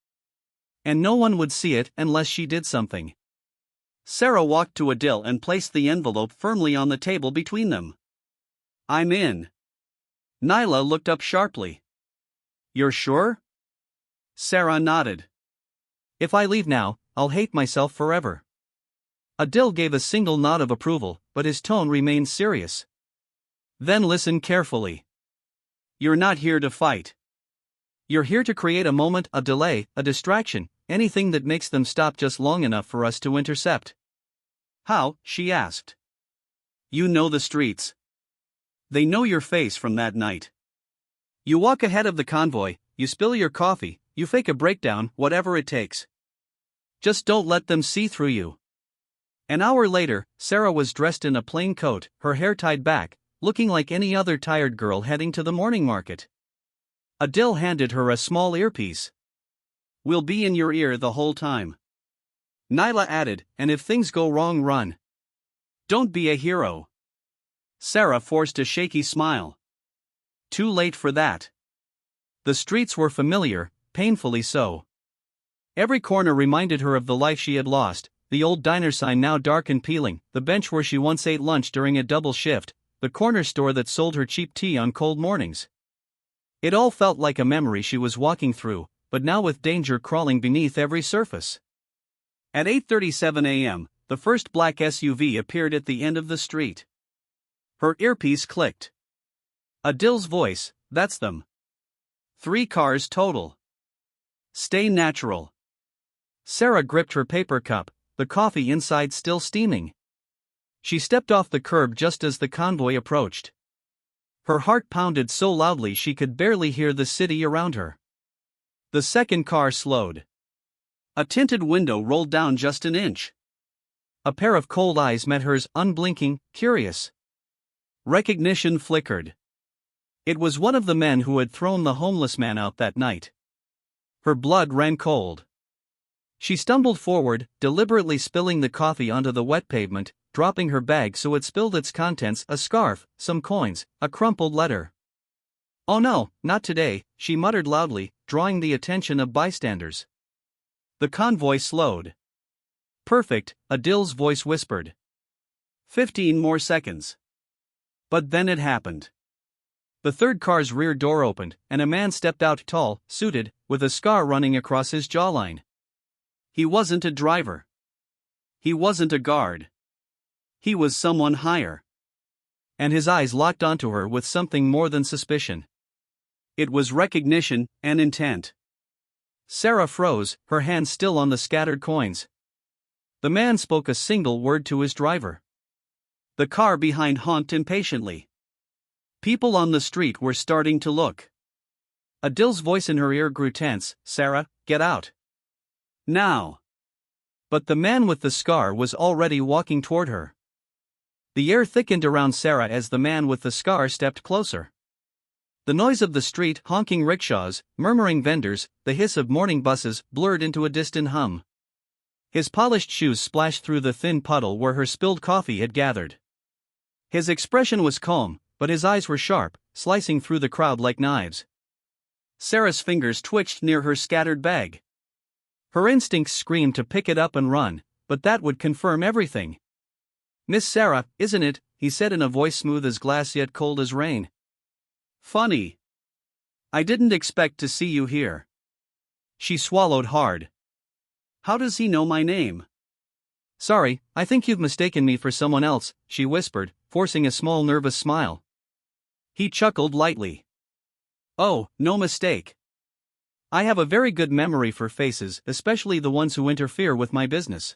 And no one would see it unless she did something. Sarah walked to Adil and placed the envelope firmly on the table between them. I'm in. Nyla looked up sharply. You're sure? Sarah nodded. If I leave now, I'll hate myself forever. Adil gave a single nod of approval, but his tone remained serious. Then listen carefully. You're not here to fight. You're here to create a moment, a delay, a distraction, anything that makes them stop just long enough for us to intercept. How? She asked. You know the streets. They know your face from that night. You walk ahead of the convoy, you spill your coffee, you fake a breakdown, whatever it takes. Just don't let them see through you. An hour later, Sarah was dressed in a plain coat, her hair tied back, looking like any other tired girl heading to the morning market. Adil handed her a small earpiece. We'll be in your ear the whole time. Nyla added, and if things go wrong, run. Don't be a hero. Sarah forced a shaky smile. Too late for that. The streets were familiar, painfully so. Every corner reminded her of the life she had lost, the old diner sign now dark and peeling, the bench where she once ate lunch during a double shift, the corner store that sold her cheap tea on cold mornings. It all felt like a memory she was walking through, but now with danger crawling beneath every surface. At 8:37 a.m., the first black SUV appeared at the end of the street. Her earpiece clicked. Adil's voice, that's them. 3 cars total. Stay natural. Sarah gripped her paper cup, the coffee inside still steaming. She stepped off the curb just as the convoy approached. Her heart pounded so loudly she could barely hear the city around her. The second car slowed. A tinted window rolled down just an inch. A pair of cold eyes met hers, unblinking, curious. Recognition flickered. It was one of the men who had thrown the homeless man out that night. Her blood ran cold. She stumbled forward, deliberately spilling the coffee onto the wet pavement, dropping her bag so it spilled its contents, a scarf, some coins, a crumpled letter. Oh no, not today, she muttered loudly, drawing the attention of bystanders. The convoy slowed. Perfect, Adil's voice whispered. 15 more seconds. But then it happened. The third car's rear door opened, and a man stepped out, tall, suited, with a scar running across his jawline. He wasn't a driver. He wasn't a guard. He was someone higher. And his eyes locked onto her with something more than suspicion. It was recognition and intent. Sarah froze, her hands still on the scattered coins. The man spoke a single word to his driver. The car behind honked impatiently. People on the street were starting to look. Adil's voice in her ear grew tense. Sarah, get out. Now. But the man with the scar was already walking toward her. The air thickened around Sarah as the man with the scar stepped closer. The noise of the street, honking rickshaws, murmuring vendors, the hiss of morning buses blurred into a distant hum. His polished shoes splashed through the thin puddle where her spilled coffee had gathered. His expression was calm, but his eyes were sharp, slicing through the crowd like knives. Sarah's fingers twitched near her scattered bag. Her instincts screamed to pick it up and run, but that would confirm everything. "Miss Sarah, isn't it?" he said in a voice smooth as glass yet cold as rain. "Funny. I didn't expect to see you here." She swallowed hard. "How does he know my name?" "Sorry, I think you've mistaken me for someone else," she whispered, forcing a small nervous smile. He chuckled lightly. "Oh, no mistake. I have a very good memory for faces, especially the ones who interfere with my business."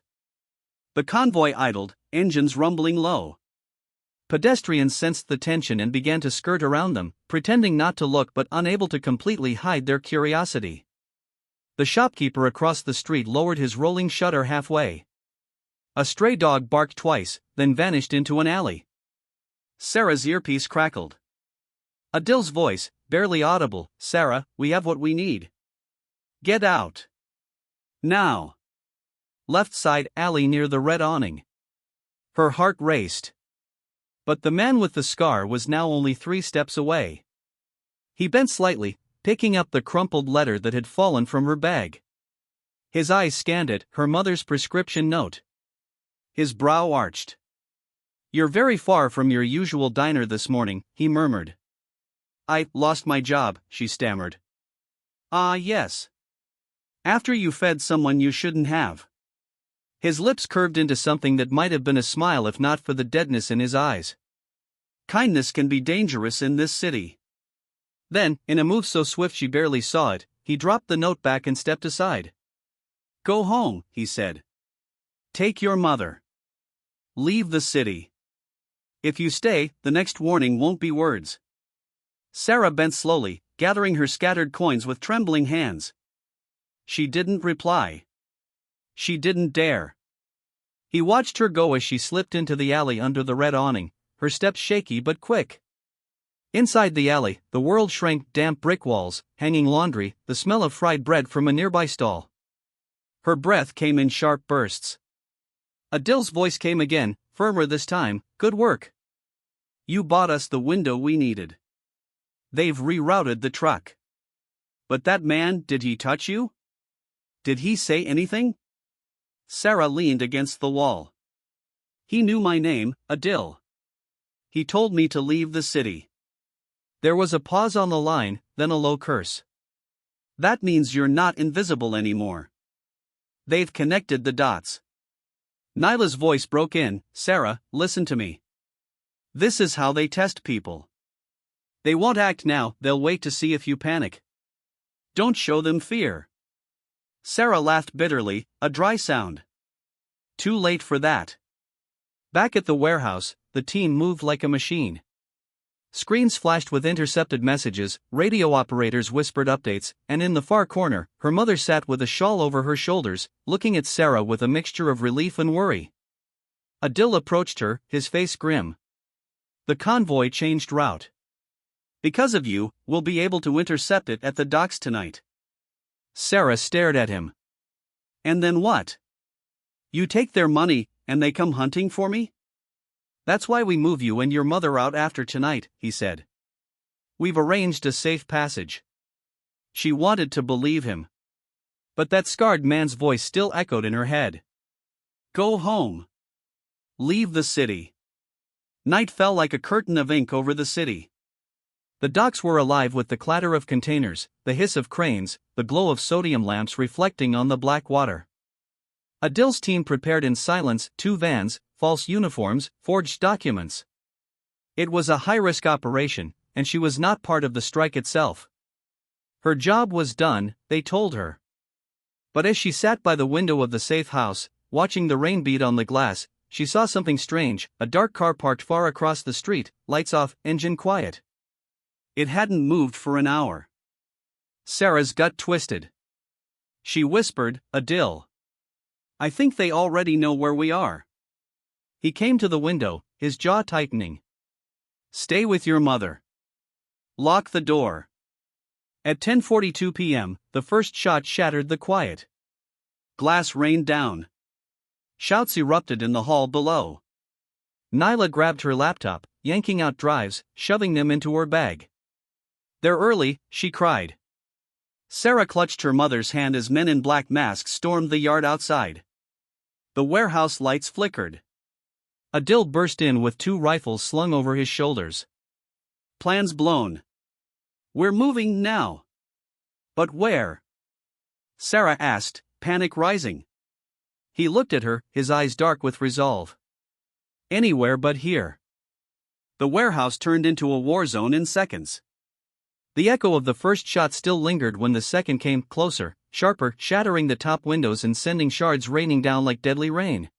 The convoy idled, engines rumbling low. Pedestrians sensed the tension and began to skirt around them, pretending not to look but unable to completely hide their curiosity. The shopkeeper across the street lowered his rolling shutter halfway. A stray dog barked twice, then vanished into an alley. Sarah's earpiece crackled. Adil's voice, barely audible, "Sarah, we have what we need. Get out. Now." Left side alley near the red awning. Her heart raced. But the man with the scar was now only 3 steps away. He bent slightly, picking up the crumpled letter that had fallen from her bag. His eyes scanned it, her mother's prescription note. His brow arched. "You're very far from your usual diner this morning," he murmured. "I lost my job," she stammered. "Ah, yes. After you fed someone you shouldn't have." His lips curved into something that might have been a smile if not for the deadness in his eyes. "Kindness can be dangerous in this city." Then, in a move so swift she barely saw it, he dropped the note back and stepped aside. "Go home," he said. "Take your mother. Leave the city. If you stay, the next warning won't be words." Sarah bent slowly, gathering her scattered coins with trembling hands. She didn't reply. She didn't dare. He watched her go as she slipped into the alley under the red awning, her steps shaky but quick. Inside the alley, the world shrank, damp brick walls, hanging laundry, the smell of fried bread from a nearby stall. Her breath came in sharp bursts. Adil's voice came again, firmer this time, "Good work. You bought us the window we needed. They've rerouted the truck. But that man, did he touch you? Did he say anything?" Sarah leaned against the wall. "He knew my name, Adil. He told me to leave the city." There was a pause on the line, then a low curse. "That means you're not invisible anymore. They've connected the dots." Nyla's voice broke in, "Sarah, listen to me. This is how they test people. They won't act now, they'll wait to see if you panic. Don't show them fear." Sarah laughed bitterly, a dry sound. Too late for that. Back at the warehouse, the team moved like a machine. Screens flashed with intercepted messages, radio operators whispered updates, and in the far corner, her mother sat with a shawl over her shoulders, looking at Sarah with a mixture of relief and worry. Adil approached her, his face grim. "The convoy changed route. Because of you, we'll be able to intercept it at the docks tonight." Sarah stared at him. "And then what? You take their money, and they come hunting for me?" "That's why we move you and your mother out after tonight," he said. "We've arranged a safe passage." She wanted to believe him. But that scarred man's voice still echoed in her head. "Go home. Leave the city." Night fell like a curtain of ink over the city. The docks were alive with the clatter of containers, the hiss of cranes, the glow of sodium lamps reflecting on the black water. Adil's team prepared in silence, 2 vans, false uniforms, forged documents. It was a high-risk operation, and she was not part of the strike itself. Her job was done, they told her. But as she sat by the window of the safe house, watching the rain beat on the glass, she saw something strange, a dark car parked far across the street, lights off, engine quiet. It hadn't moved for an hour. Sarah's gut twisted. She whispered, "Adil. I think they already know where we are." He came to the window, his jaw tightening. "Stay with your mother. Lock the door. At 10:42 p.m., the first shot shattered the quiet. Glass rained down. Shouts erupted in the hall below. Nyla grabbed her laptop, yanking out drives, shoving them into her bag. "They're early," she cried. Sarah clutched her mother's hand as men in black masks stormed the yard outside. The warehouse lights flickered. Adil burst in with 2 rifles slung over his shoulders. "Plans blown. We're moving now." "But where?" Sarah asked, panic rising. He looked at her, his eyes dark with resolve. "Anywhere but here." The warehouse turned into a war zone in seconds. The echo of the first shot still lingered when the second came closer, sharper, shattering the top windows and sending shards raining down like deadly rain.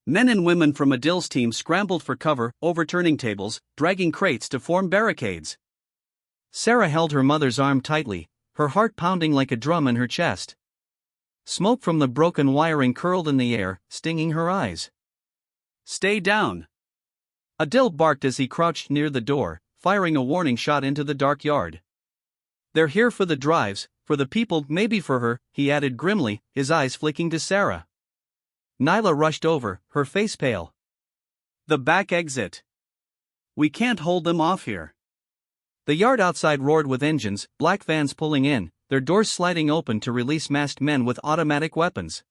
Men and women from Adil's team scrambled for cover, overturning tables, dragging crates to form barricades. Sarah held her mother's arm tightly, her heart pounding like a drum in her chest. Smoke from the broken wiring curled in the air, stinging her eyes. "Stay down!" Adil barked as he crouched near the door, firing a warning shot into the dark yard. "They're here for the drives, for the people, maybe for her," he added grimly, his eyes flicking to Sarah. Nyla rushed over, her face pale. "The back exit. We can't hold them off here." The yard outside roared with engines, black vans pulling in, their doors sliding open to release masked men with automatic weapons.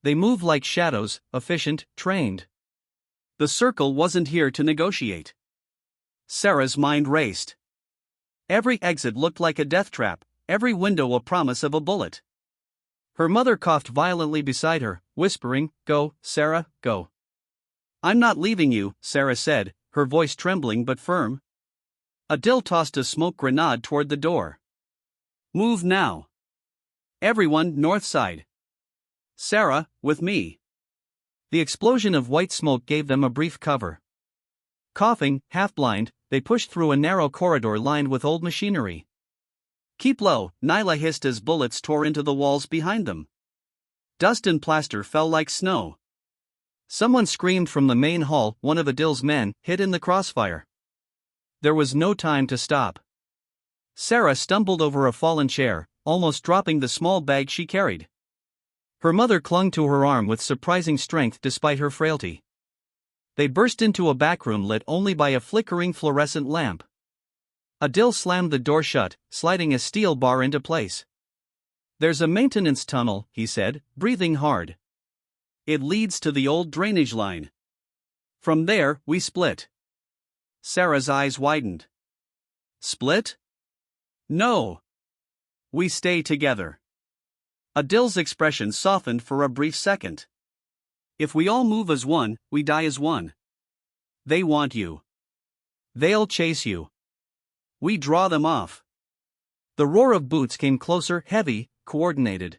They moved like shadows, efficient, trained. The circle wasn't here to negotiate. Sarah's mind raced. Every exit looked like a death trap, every window a promise of a bullet. Her mother coughed violently beside her, whispering, "Go, Sarah, go." "I'm not leaving you," Sarah said, her voice trembling but firm. Adil tossed a smoke grenade toward the door. "Move now. Everyone, north side. Sarah, with me." The explosion of white smoke gave them a brief cover. Coughing, half-blind, they pushed through a narrow corridor lined with old machinery. "Keep low," Nyla hissed as bullets tore into the walls behind them. Dust and plaster fell like snow. Someone screamed from the main hall, one of Adil's men, hit in the crossfire. There was no time to stop. Sarah stumbled over a fallen chair, almost dropping the small bag she carried. Her mother clung to her arm with surprising strength despite her frailty. They burst into a backroom lit only by a flickering fluorescent lamp. Adil slammed the door shut, sliding a steel bar into place. "There's a maintenance tunnel," he said, breathing hard. "It leads to the old drainage line. From there, we split." Sarah's eyes widened. "Split?" "No. We stay together." Adil's expression softened for a brief second. "If we all move as one, we die as one. They want you. They'll chase you. We draw them off." The roar of boots came closer, heavy, coordinated.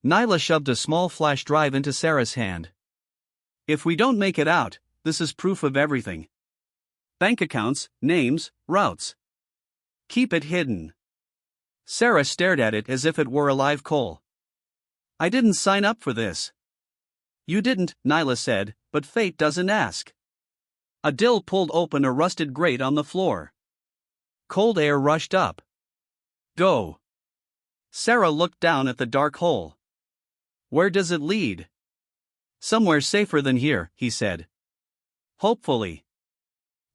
Nyla shoved a small flash drive into Sarah's hand. "If we don't make it out, this is proof of everything. Bank accounts, names, routes. Keep it hidden." Sarah stared at it as if it were a live coal. "I didn't sign up for this." "You didn't," Nyla said, "but fate doesn't ask." Adil pulled open a rusted grate on the floor. Cold air rushed up. "Go." Sarah looked down at the dark hole. "Where does it lead?" "Somewhere safer than here," he said. "Hopefully."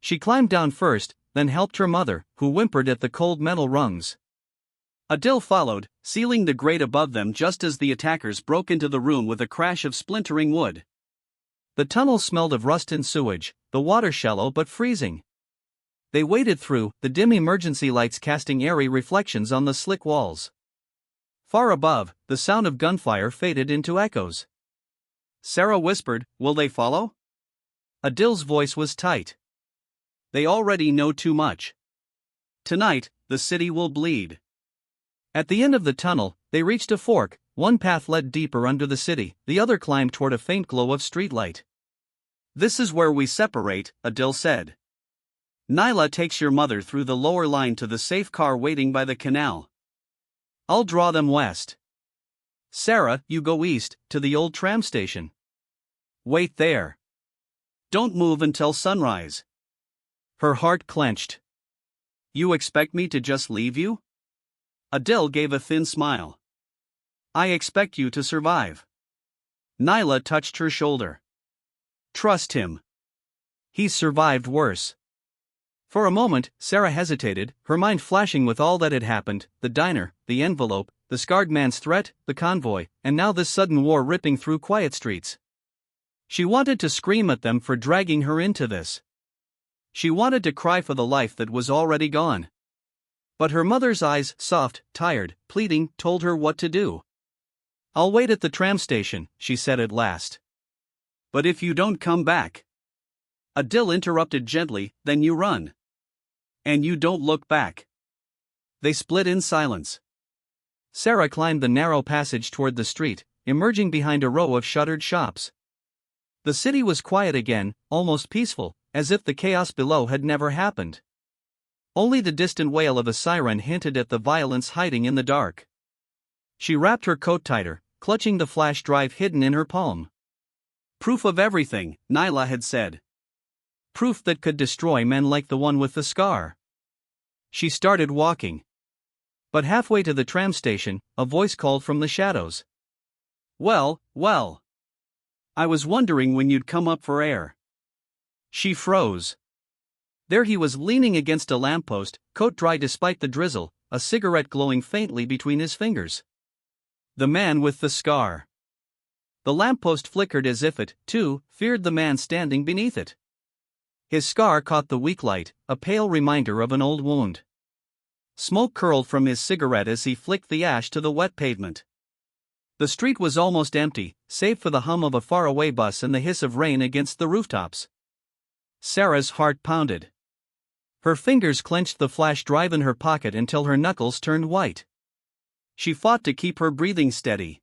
She climbed down first, then helped her mother, who whimpered at the cold metal rungs. Adil followed, sealing the grate above them just as the attackers broke into the room with a crash of splintering wood. The tunnel smelled of rust and sewage, the water shallow but freezing. They waded through, the dim emergency lights casting airy reflections on the slick walls. Far above, the sound of gunfire faded into echoes. Sarah whispered, "Will they follow?" Adil's voice was tight. "They already know too much. Tonight, the city will bleed." At the end of the tunnel, they reached a fork. One path led deeper under the city, the other climbed toward a faint glow of streetlight. "This is where we separate," Adil said. "Nyla takes your mother through the lower line to the safe car waiting by the canal. I'll draw them west. Sarah, you go east, to the old tram station. Wait there. Don't move until sunrise." Her heart clenched. You expect me to just leave you? Adele gave a thin smile. I expect you to survive. Nyla touched her shoulder. Trust him. He's survived worse. For a moment, Sarah hesitated, her mind flashing with all that had happened: the diner, the envelope, the scarred man's threat, the convoy, and now this sudden war ripping through quiet streets. She wanted to scream at them for dragging her into this. She wanted to cry for the life that was already gone. But her mother's eyes, soft, tired, pleading, told her what to do. I'll wait at the tram station, she said at last. But if you don't come back. Adele interrupted gently, then you run. And you don't look back. They split in silence. Sarah climbed the narrow passage toward the street, emerging behind a row of shuttered shops. The city was quiet again, almost peaceful, as if the chaos below had never happened. Only the distant wail of a siren hinted at the violence hiding in the dark. She wrapped her coat tighter, clutching the flash drive hidden in her palm. Proof of everything, Nyla had said. Proof that could destroy men like the one with the scar. She started walking. But halfway to the tram station, a voice called from the shadows. Well, well. I was wondering when you'd come up for air. She froze. There he was, leaning against a lamppost, coat dry despite the drizzle, a cigarette glowing faintly between his fingers. The man with the scar. The lamppost flickered as if it, too, feared the man standing beneath it. His scar caught the weak light, a pale reminder of an old wound. Smoke curled from his cigarette as he flicked the ash to the wet pavement. The street was almost empty, save for the hum of a faraway bus and the hiss of rain against the rooftops. Sarah's heart pounded. Her fingers clenched the flash drive in her pocket until her knuckles turned white. She fought to keep her breathing steady.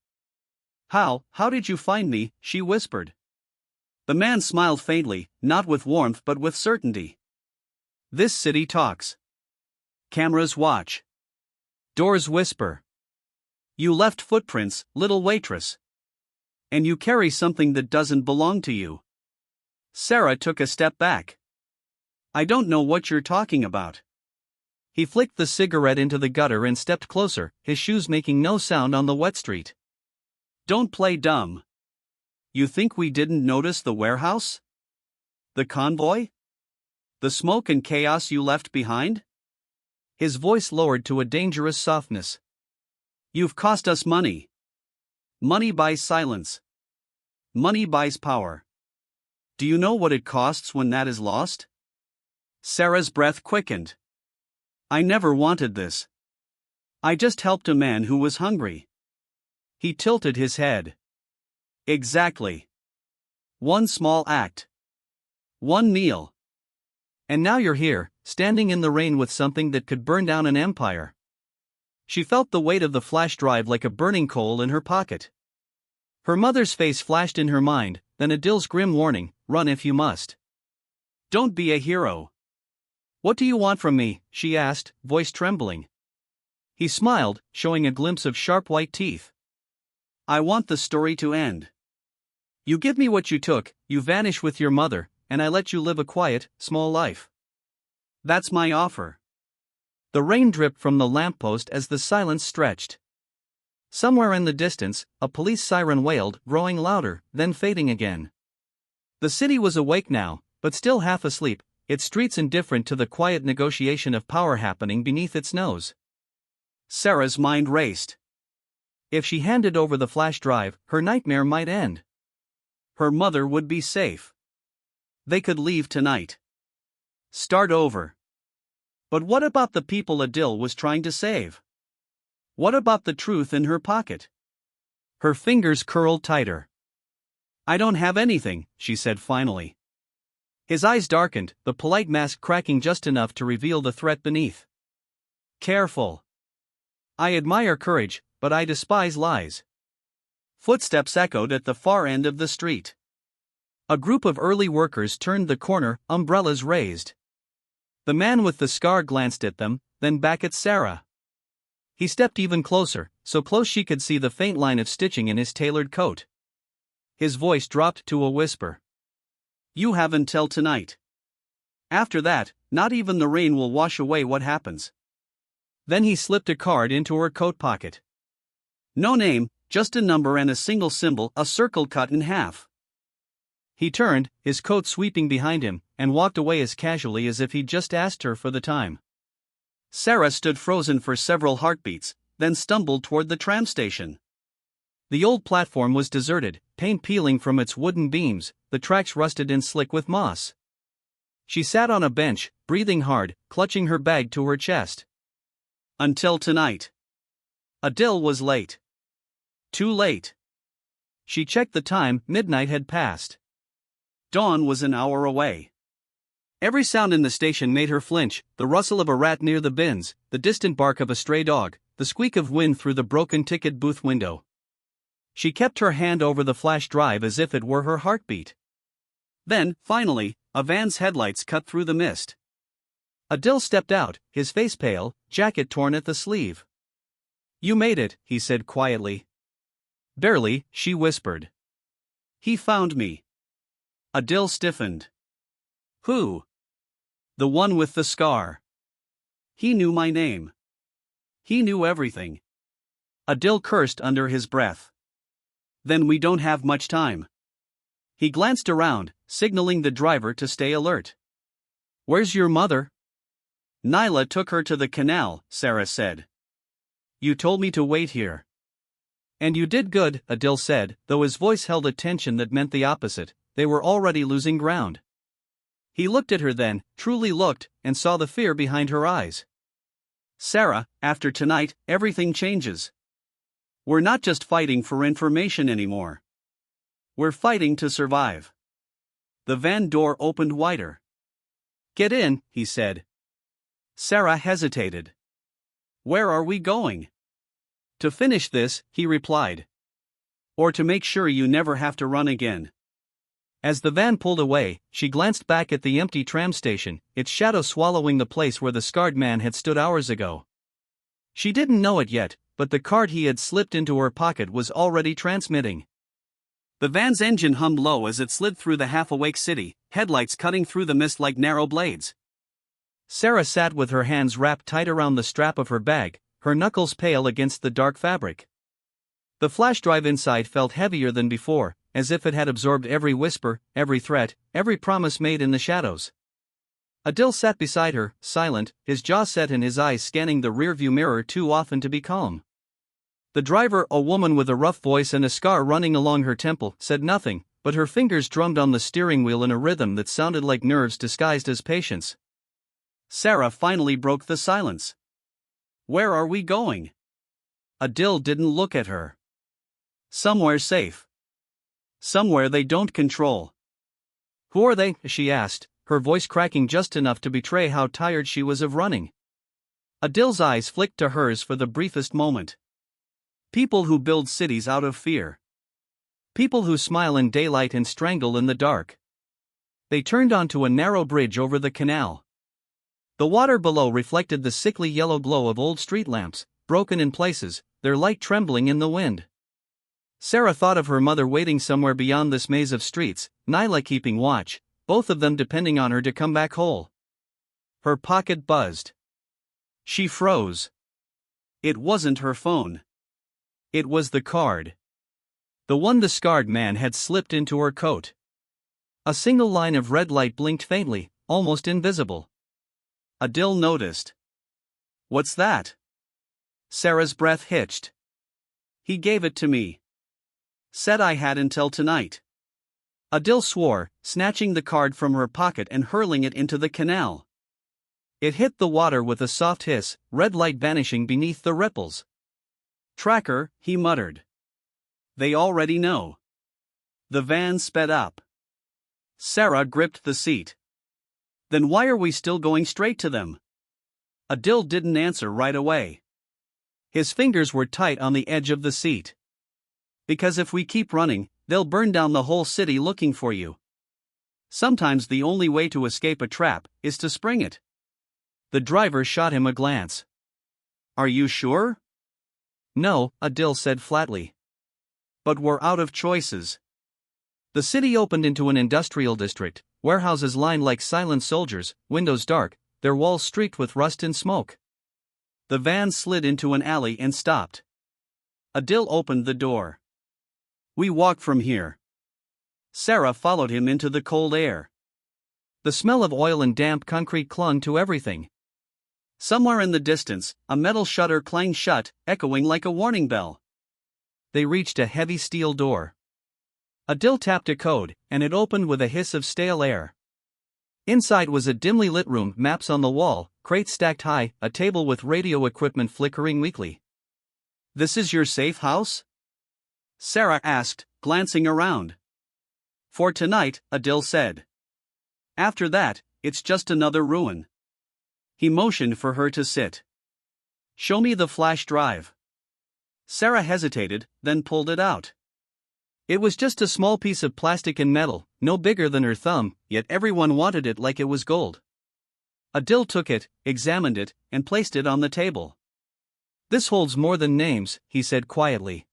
How did you find me?" she whispered. The man smiled faintly, not with warmth but with certainty. This city talks. Cameras watch. Doors whisper. You left footprints, little waitress. And you carry something that doesn't belong to you. Sarah took a step back. I don't know what you're talking about. He flicked the cigarette into the gutter and stepped closer, his shoes making no sound on the wet street. Don't play dumb. You think we didn't notice the warehouse? The convoy? The smoke and chaos you left behind? His voice lowered to a dangerous softness. You've cost us money. Money buys silence. Money buys power. Do you know what it costs when that is lost? Sarah's breath quickened. I never wanted this. I just helped a man who was hungry. He tilted his head. Exactly. One small act. One meal. And now you're here, standing in the rain with something that could burn down an empire. She felt the weight of the flash drive like a burning coal in her pocket. Her mother's face flashed in her mind, then Adil's grim warning, run if you must. Don't be a hero. What do you want from me? She asked, voice trembling. He smiled, showing a glimpse of sharp white teeth. I want the story to end. You give me what you took, you vanish with your mother, and I let you live a quiet, small life. That's my offer. The rain dripped from the lamppost as the silence stretched. Somewhere in the distance, a police siren wailed, growing louder, then fading again. The city was awake now, but still half asleep, its streets indifferent to the quiet negotiation of power happening beneath its nose. Sarah's mind raced. If she handed over the flash drive, her nightmare might end. Her mother would be safe. They could leave tonight. Start over. But what about the people Adil was trying to save? What about the truth in her pocket? Her fingers curled tighter. I don't have anything, she said finally. His eyes darkened, the polite mask cracking just enough to reveal the threat beneath. Careful. I admire courage, but I despise lies. Footsteps echoed at the far end of the street. A group of early workers turned the corner, umbrellas raised. The man with the scar glanced at them, then back at Sarah. He stepped even closer, so close she could see the faint line of stitching in his tailored coat. His voice dropped to a whisper. You have until tonight. After that, not even the rain will wash away what happens. Then he slipped a card into her coat pocket. No name, just a number and a single symbol, a circle cut in half. He turned, his coat sweeping behind him, and walked away as casually as if he'd just asked her for the time. Sarah stood frozen for several heartbeats, then stumbled toward the tram station. The old platform was deserted, paint peeling from its wooden beams, the tracks rusted and slick with moss. She sat on a bench, breathing hard, clutching her bag to her chest. Until tonight. Adele was late. Too late. She checked the time, midnight had passed. Dawn was an hour away. Every sound in the station made her flinch, the rustle of a rat near the bins, the distant bark of a stray dog, the squeak of wind through the broken ticket booth window. She kept her hand over the flash drive as if it were her heartbeat. Then, finally, a van's headlights cut through the mist. Adele stepped out, his face pale, jacket torn at the sleeve. "You made it," he said quietly. "Barely," she whispered. "He found me." Adele stiffened. "Who?" "The one with the scar. He knew my name. He knew everything." Adele cursed under his breath. "Then we don't have much time." He glanced around, signaling the driver to stay alert. "Where's your mother?" "Nyla took her to the canal," Sarah said. "You told me to wait here." "And you did good," Adele said, though his voice held a tension that meant the opposite. They were already losing ground. He looked at her then, truly looked, and saw the fear behind her eyes. "Sarah, after tonight, everything changes. We're not just fighting for information anymore. We're fighting to survive." The van door opened wider. "Get in," he said. Sarah hesitated. "Where are we going?" "To finish this," he replied. "Or to make sure you never have to run again." As the van pulled away, she glanced back at the empty tram station, its shadow swallowing the place where the scarred man had stood hours ago. She didn't know it yet, but the card he had slipped into her pocket was already transmitting. The van's engine hummed low as it slid through the half-awake city, headlights cutting through the mist like narrow blades. Sarah sat with her hands wrapped tight around the strap of her bag, her knuckles pale against the dark fabric. The flash drive inside felt heavier than before, as if it had absorbed every whisper, every threat, every promise made in the shadows. Adele sat beside her, silent, his jaw set and his eyes scanning the rearview mirror too often to be calm. The driver, a woman with a rough voice and a scar running along her temple, said nothing, but her fingers drummed on the steering wheel in a rhythm that sounded like nerves disguised as patience. Sarah finally broke the silence. "Where are we going?" Adele didn't look at her. "Somewhere safe. Somewhere they don't control." "Who are they?" she asked, her voice cracking just enough to betray how tired she was of running. Adele's eyes flicked to hers for the briefest moment. "People who build cities out of fear. People who smile in daylight and strangle in the dark." They turned onto a narrow bridge over the canal. The water below reflected the sickly yellow glow of old street lamps, broken in places, their light trembling in the wind. Sarah thought of her mother waiting somewhere beyond this maze of streets, Nyla keeping watch, both of them depending on her to come back whole. Her pocket buzzed. She froze. It wasn't her phone. It was the card. The one the scarred man had slipped into her coat. A single line of red light blinked faintly, almost invisible. Adele noticed. "What's that?" Sarah's breath hitched. "He gave it to me. Said I had until tonight." Adele swore, snatching the card from her pocket and hurling it into the canal. It hit the water with a soft hiss, red light vanishing beneath the ripples. "Tracker," he muttered. "They already know." The van sped up. Sarah gripped the seat. "Then why are we still going straight to them?" Adele didn't answer right away. His fingers were tight on the edge of the seat. "Because if we keep running, they'll burn down the whole city looking for you. Sometimes the only way to escape a trap is to spring it." The driver shot him a glance. "Are you sure?" "No," Adele said flatly. "But we're out of choices." The city opened into an industrial district, warehouses lined like silent soldiers, windows dark, their walls streaked with rust and smoke. The van slid into an alley and stopped. Adil opened the door. "We walk from here." Sarah followed him into the cold air. The smell of oil and damp concrete clung to everything. Somewhere in the distance, a metal shutter clanged shut, echoing like a warning bell. They reached a heavy steel door. Adil tapped a code, and it opened with a hiss of stale air. Inside was a dimly lit room, maps on the wall, crates stacked high, a table with radio equipment flickering weakly. "This is your safe house?" Sarah asked, glancing around. "For tonight," Adil said. "After that, it's just another ruin." He motioned for her to sit. "Show me the flash drive." Sarah hesitated, then pulled it out. It was just a small piece of plastic and metal, no bigger than her thumb, yet everyone wanted it like it was gold. Adil took it, examined it, and placed it on the table. "This holds more than names," he said quietly.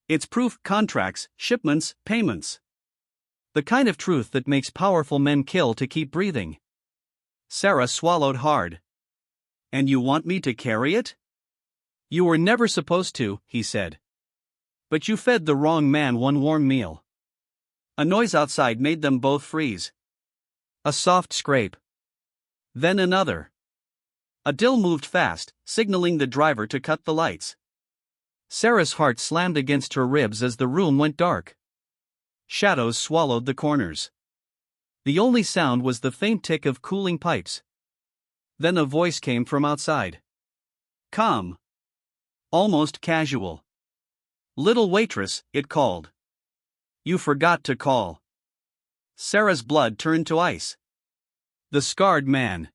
"It's proof, contracts, shipments, payments. The kind of truth that makes powerful men kill to keep breathing." Sarah swallowed hard. "And you want me to carry it?" "You were never supposed to," he said. "But you fed the wrong man one warm meal." A noise outside made them both freeze. A soft scrape. Then another. Adil moved fast, signaling the driver to cut the lights. Sarah's heart slammed against her ribs as the room went dark. Shadows swallowed the corners. The only sound was the faint tick of cooling pipes. Then a voice came from outside. Calm. Almost casual. "Little waitress," it called. "You forgot to call." Sarah's blood turned to ice. The scarred man.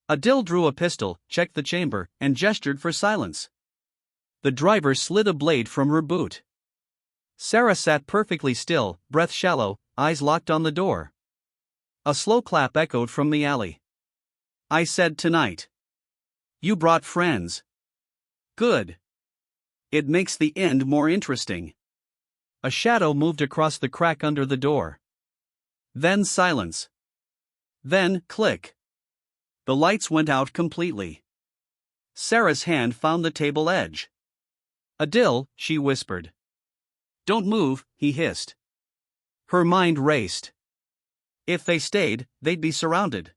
Adil drew a pistol, checked the chamber, and gestured for silence. The driver slid a blade from her boot. Sarah sat perfectly still, breath shallow, eyes locked on the door. A slow clap echoed from the alley. "I said tonight. You brought friends. Good. It makes the end more interesting." A shadow moved across the crack under the door. Then silence. Then click. The lights went out completely. Sarah's hand found the table edge. "Adil," she whispered. "Don't move," he hissed. Her mind raced. If they stayed, they'd be surrounded.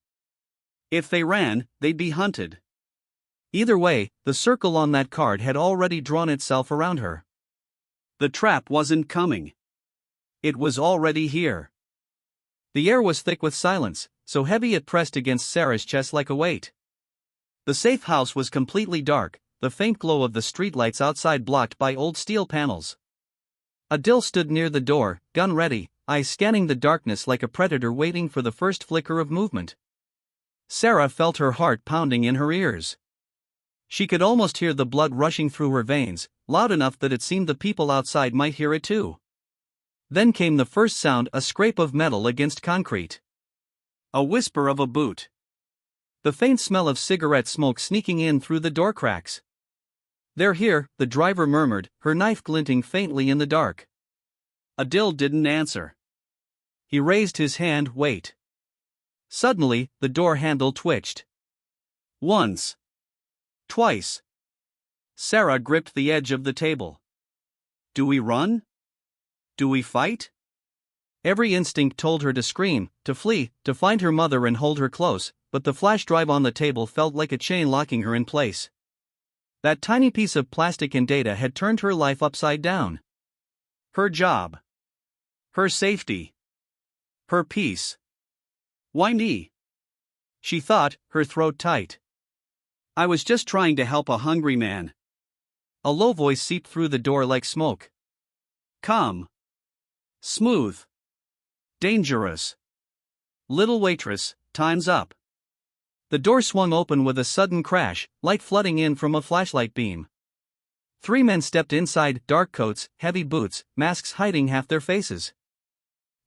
If they ran, they'd be hunted. Either way, the circle on that card had already drawn itself around her. The trap wasn't coming. It was already here. The air was thick with silence, so heavy it pressed against Sarah's chest like a weight. The safe house was completely dark, the faint glow of the streetlights outside blocked by old steel panels. Adil stood near the door, gun ready, eyes scanning the darkness like a predator waiting for the first flicker of movement. Sarah felt her heart pounding in her ears. She could almost hear the blood rushing through her veins, loud enough that it seemed the people outside might hear it too. Then came the first sound, a scrape of metal against concrete. A whisper of a boot. The faint smell of cigarette smoke sneaking in through the door cracks. "They're here," the driver murmured, her knife glinting faintly in the dark. Adil didn't answer. He raised his hand, wait. Suddenly, the door handle twitched. Once. Twice. Sarah gripped the edge of the table. Do we run? Do we fight? Every instinct told her to scream, to flee, to find her mother and hold her close, but the flash drive on the table felt like a chain locking her in place. That tiny piece of plastic and data had turned her life upside down. Her job. Her safety. Her peace. Why me? She thought, her throat tight. I was just trying to help a hungry man. A low voice seeped through the door like smoke. Calm. Smooth. Dangerous. Little waitress, time's up. The door swung open with a sudden crash, light flooding in from a flashlight beam. 3 men stepped inside, dark coats, heavy boots, masks hiding half their faces.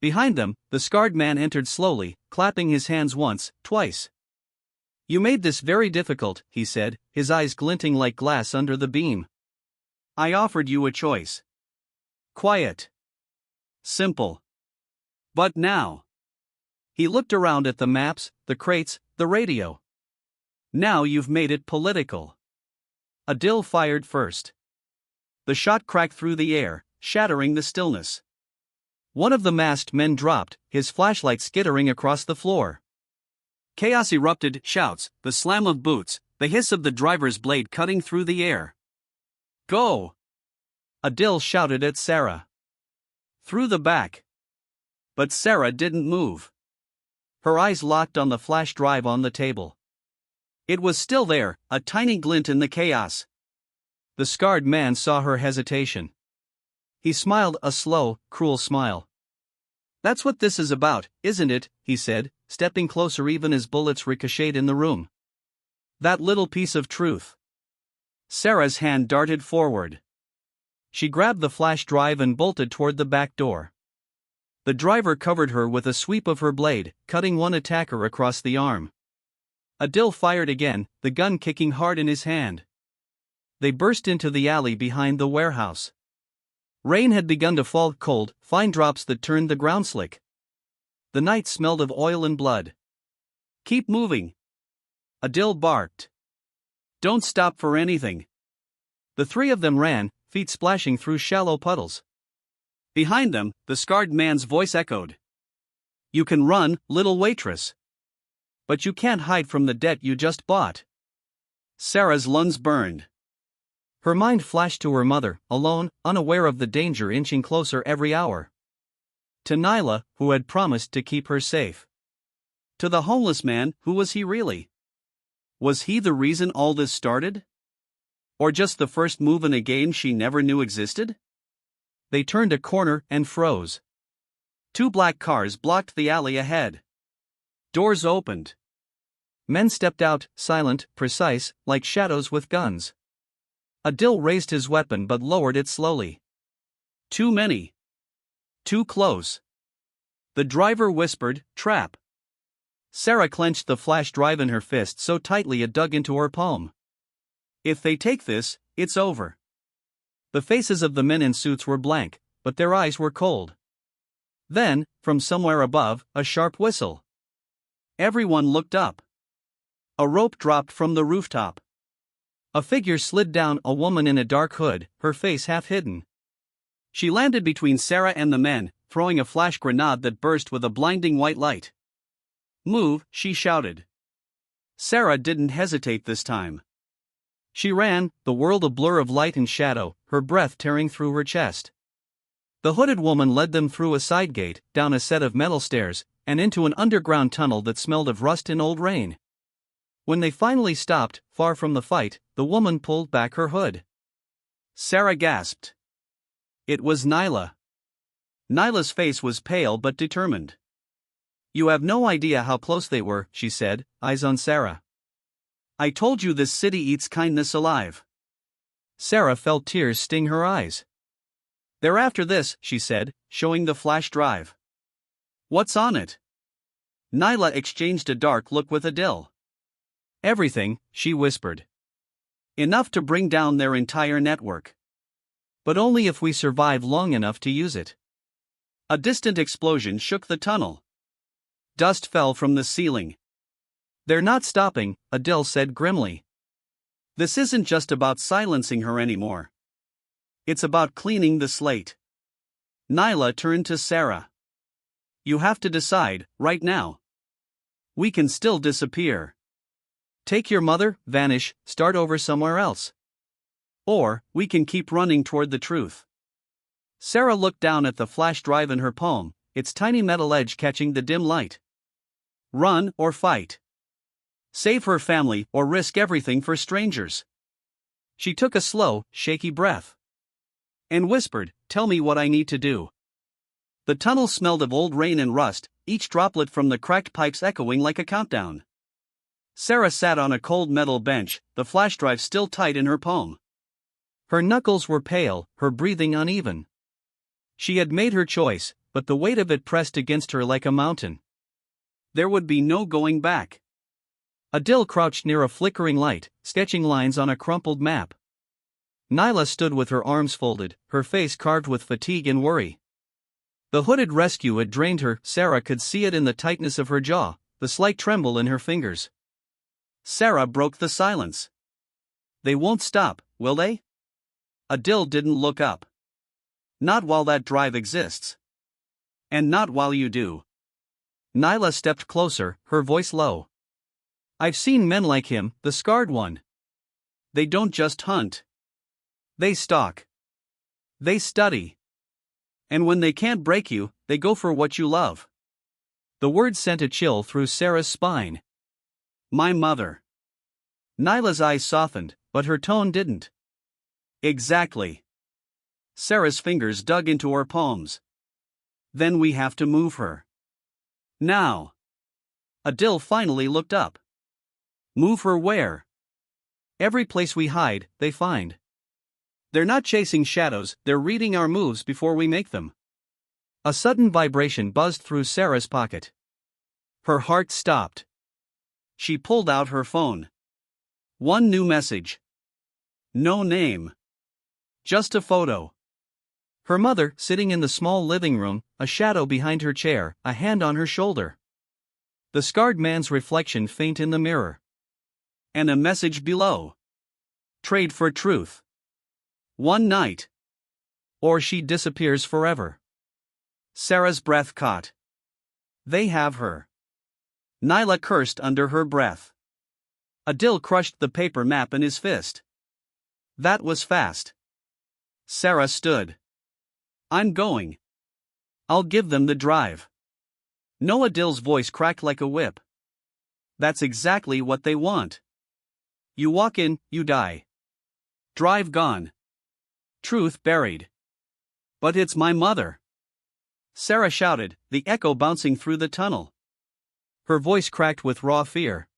Behind them, the scarred man entered slowly, clapping his hands once, twice. "You made this very difficult," he said, his eyes glinting like glass under the beam. "I offered you a choice. Quiet. Simple. But now. He looked around at the maps, the crates, the radio. Now you've made it political. Adil fired first. The shot cracked through the air, shattering the stillness. One of the masked men dropped, his flashlight skittering across the floor. Chaos erupted, shouts, the slam of boots, the hiss of the driver's blade cutting through the air. Go! Adil shouted at Sarah. Through the back. But Sarah didn't move. Her eyes locked on the flash drive on the table. It was still there, a tiny glint in the chaos. The scarred man saw her hesitation. He smiled a slow, cruel smile. That's what this is about, isn't it? He said, stepping closer even as bullets ricocheted in the room. That little piece of truth. Sarah's hand darted forward. She grabbed the flash drive and bolted toward the back door. The driver covered her with a sweep of her blade, cutting one attacker across the arm. Adil fired again, the gun kicking hard in his hand. They burst into the alley behind the warehouse. Rain had begun to fall, cold, fine drops that turned the ground slick. The night smelled of oil and blood. Keep moving. Adil barked. Don't stop for anything. The three of them ran, feet splashing through shallow puddles. Behind them, the scarred man's voice echoed. You can run, little waitress. But you can't hide from the debt you just bought. Sarah's lungs burned. Her mind flashed to her mother, alone, unaware of the danger inching closer every hour. To Nyla, who had promised to keep her safe. To the homeless man, who was he really? Was he the reason all this started? Or just the first move in a game she never knew existed? They turned a corner and froze. Two black cars blocked the alley ahead. Doors opened. Men stepped out, silent, precise, like shadows with guns. Adil raised his weapon but lowered it slowly. Too many. Too close. The driver whispered, "Trap." Sarah clenched the flash drive in her fist so tightly it dug into her palm. If they take this, it's over. The faces of the men in suits were blank, but their eyes were cold. Then, from somewhere above, a sharp whistle. Everyone looked up. A rope dropped from the rooftop. A figure slid down, a woman in a dark hood, her face half hidden. She landed between Sarah and the men, throwing a flash grenade that burst with a blinding white light. Move, she shouted. Sarah didn't hesitate this time. She ran, the world a blur of light and shadow, her breath tearing through her chest. The hooded woman led them through a side gate, down a set of metal stairs, and into an underground tunnel that smelled of rust and old rain. When they finally stopped, far from the fight, the woman pulled back her hood. Sarah gasped. It was Nyla. Nyla's face was pale but determined. You have no idea how close they were, she said, eyes on Sarah. I told you this city eats kindness alive. Sarah felt tears sting her eyes. They're after this, she said, showing the flash drive. What's on it? Nyla exchanged a dark look with Adil. Everything, she whispered. Enough to bring down their entire network. But only if we survive long enough to use it. A distant explosion shook the tunnel. Dust fell from the ceiling. They're not stopping, Adil said grimly. This isn't just about silencing her anymore. It's about cleaning the slate. Nyla turned to Sarah. You have to decide, right now. We can still disappear. Take your mother, vanish, start over somewhere else. Or, we can keep running toward the truth. Sarah looked down at the flash drive in her palm, its tiny metal edge catching the dim light. Run or fight. Save her family or risk everything for strangers. She took a slow, shaky breath. And whispered, tell me what I need to do. The tunnel smelled of old rain and rust, each droplet from the cracked pipes echoing like a countdown. Sarah sat on a cold metal bench, the flash drive still tight in her palm. Her knuckles were pale, her breathing uneven. She had made her choice, but the weight of it pressed against her like a mountain. There would be no going back. Adil crouched near a flickering light, sketching lines on a crumpled map. Nyla stood with her arms folded, her face carved with fatigue and worry. The hooded rescue had drained her. Sarah could see it in the tightness of her jaw, the slight tremble in her fingers. Sarah broke the silence. They won't stop, will they? Adil didn't look up. Not while that drive exists. And not while you do. Nyla stepped closer, her voice low. I've seen men like him, the scarred one. They don't just hunt. They stalk. They study. And when they can't break you, they go for what you love. The words sent a chill through Sarah's spine. My mother. Nyla's eyes softened, but her tone didn't. Exactly. Sarah's fingers dug into her palms. Then we have to move her. Now. Adil finally looked up. Move her where? Every place we hide, they find. They're not chasing shadows, they're reading our moves before we make them. A sudden vibration buzzed through Sarah's pocket. Her heart stopped. She pulled out her phone. One new message. No name. Just a photo. Her mother, sitting in the small living room, a shadow behind her chair, a hand on her shoulder. The scarred man's reflection faint in the mirror. And a message below. Trade for truth. One night. Or she disappears forever. Sarah's breath caught. They have her. Nyla cursed under her breath. Adil crushed the paper map in his fist. That was fast. Sarah stood. I'm going. I'll give them the drive. No, Adil's voice cracked like a whip. That's exactly what they want. You walk in, you die. Drive gone. Truth buried. But it's my mother. Sarah shouted, the echo bouncing through the tunnel. Her voice cracked with raw fear.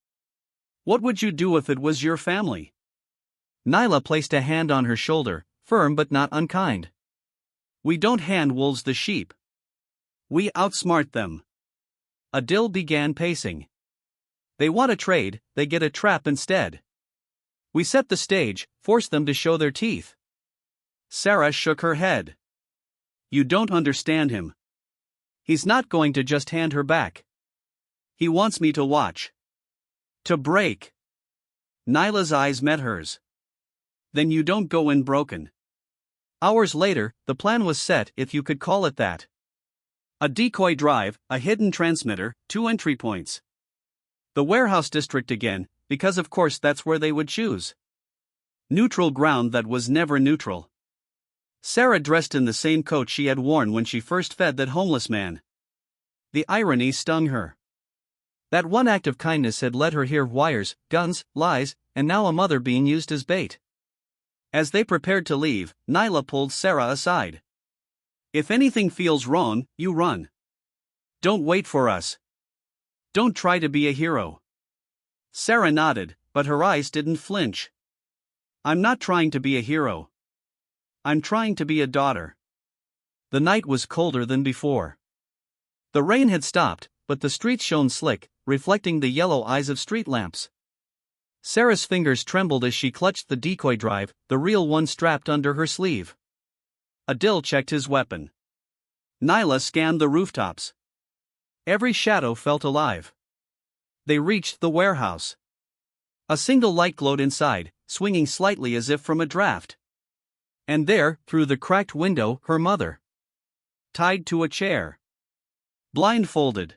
What would you do if it was your family? Nyla placed a hand on her shoulder, firm but not unkind. We don't hand wolves the sheep. We outsmart them. Adil began pacing. They want a trade, they get a trap instead. We set the stage, force them to show their teeth. Sarah shook her head. You don't understand him. He's not going to just hand her back. He wants me to watch. To break. Nyla's eyes met hers. Then you don't go in broken. Hours later, the plan was set, if you could call it that. A decoy drive, a hidden transmitter, 2 entry points. The warehouse district again, because of course that's where they would choose. Neutral ground that was never neutral. Sarah dressed in the same coat she had worn when she first fed that homeless man. The irony stung her. That one act of kindness had led her hear wires, guns, lies, and now a mother being used as bait. As they prepared to leave, Nyla pulled Sarah aside. If anything feels wrong, you run. Don't wait for us. Don't try to be a hero. Sarah nodded, but her eyes didn't flinch. I'm not trying to be a hero. I'm trying to be a daughter. The night was colder than before. The rain had stopped, but the streets shone slick, reflecting the yellow eyes of street lamps. Sarah's fingers trembled as she clutched the decoy drive, the real one strapped under her sleeve. Adil checked his weapon. Nyla scanned the rooftops. Every shadow felt alive. They reached the warehouse. A single light glowed inside, swinging slightly as if from a draft. And there, through the cracked window, her mother. Tied to a chair. Blindfolded.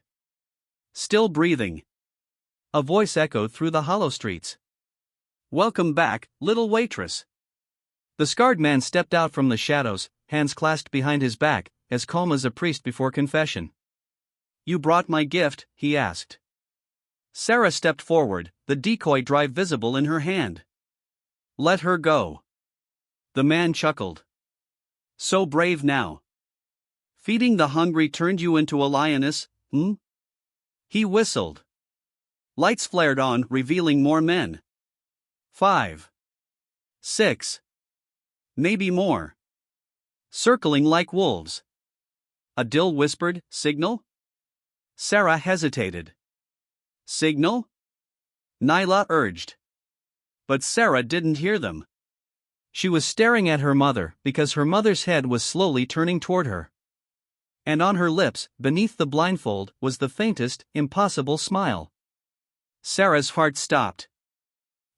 Still breathing. A voice echoed through the hollow streets. Welcome back, little waitress. The scarred man stepped out from the shadows, hands clasped behind his back, as calm as a priest before confession. You brought my gift, he asked. Sarah stepped forward, the decoy drive visible in her hand. Let her go. The man chuckled. So brave now. Feeding the hungry turned you into a lioness, hmm? He whistled. Lights flared on, revealing more men. 5. 6. Maybe more. Circling like wolves. Adil whispered, signal? Sarah hesitated. Signal? Nyla urged. But Sarah didn't hear them. She was staring at her mother because her mother's head was slowly turning toward her. And on her lips, beneath the blindfold, was the faintest, impossible smile. Sarah's heart stopped.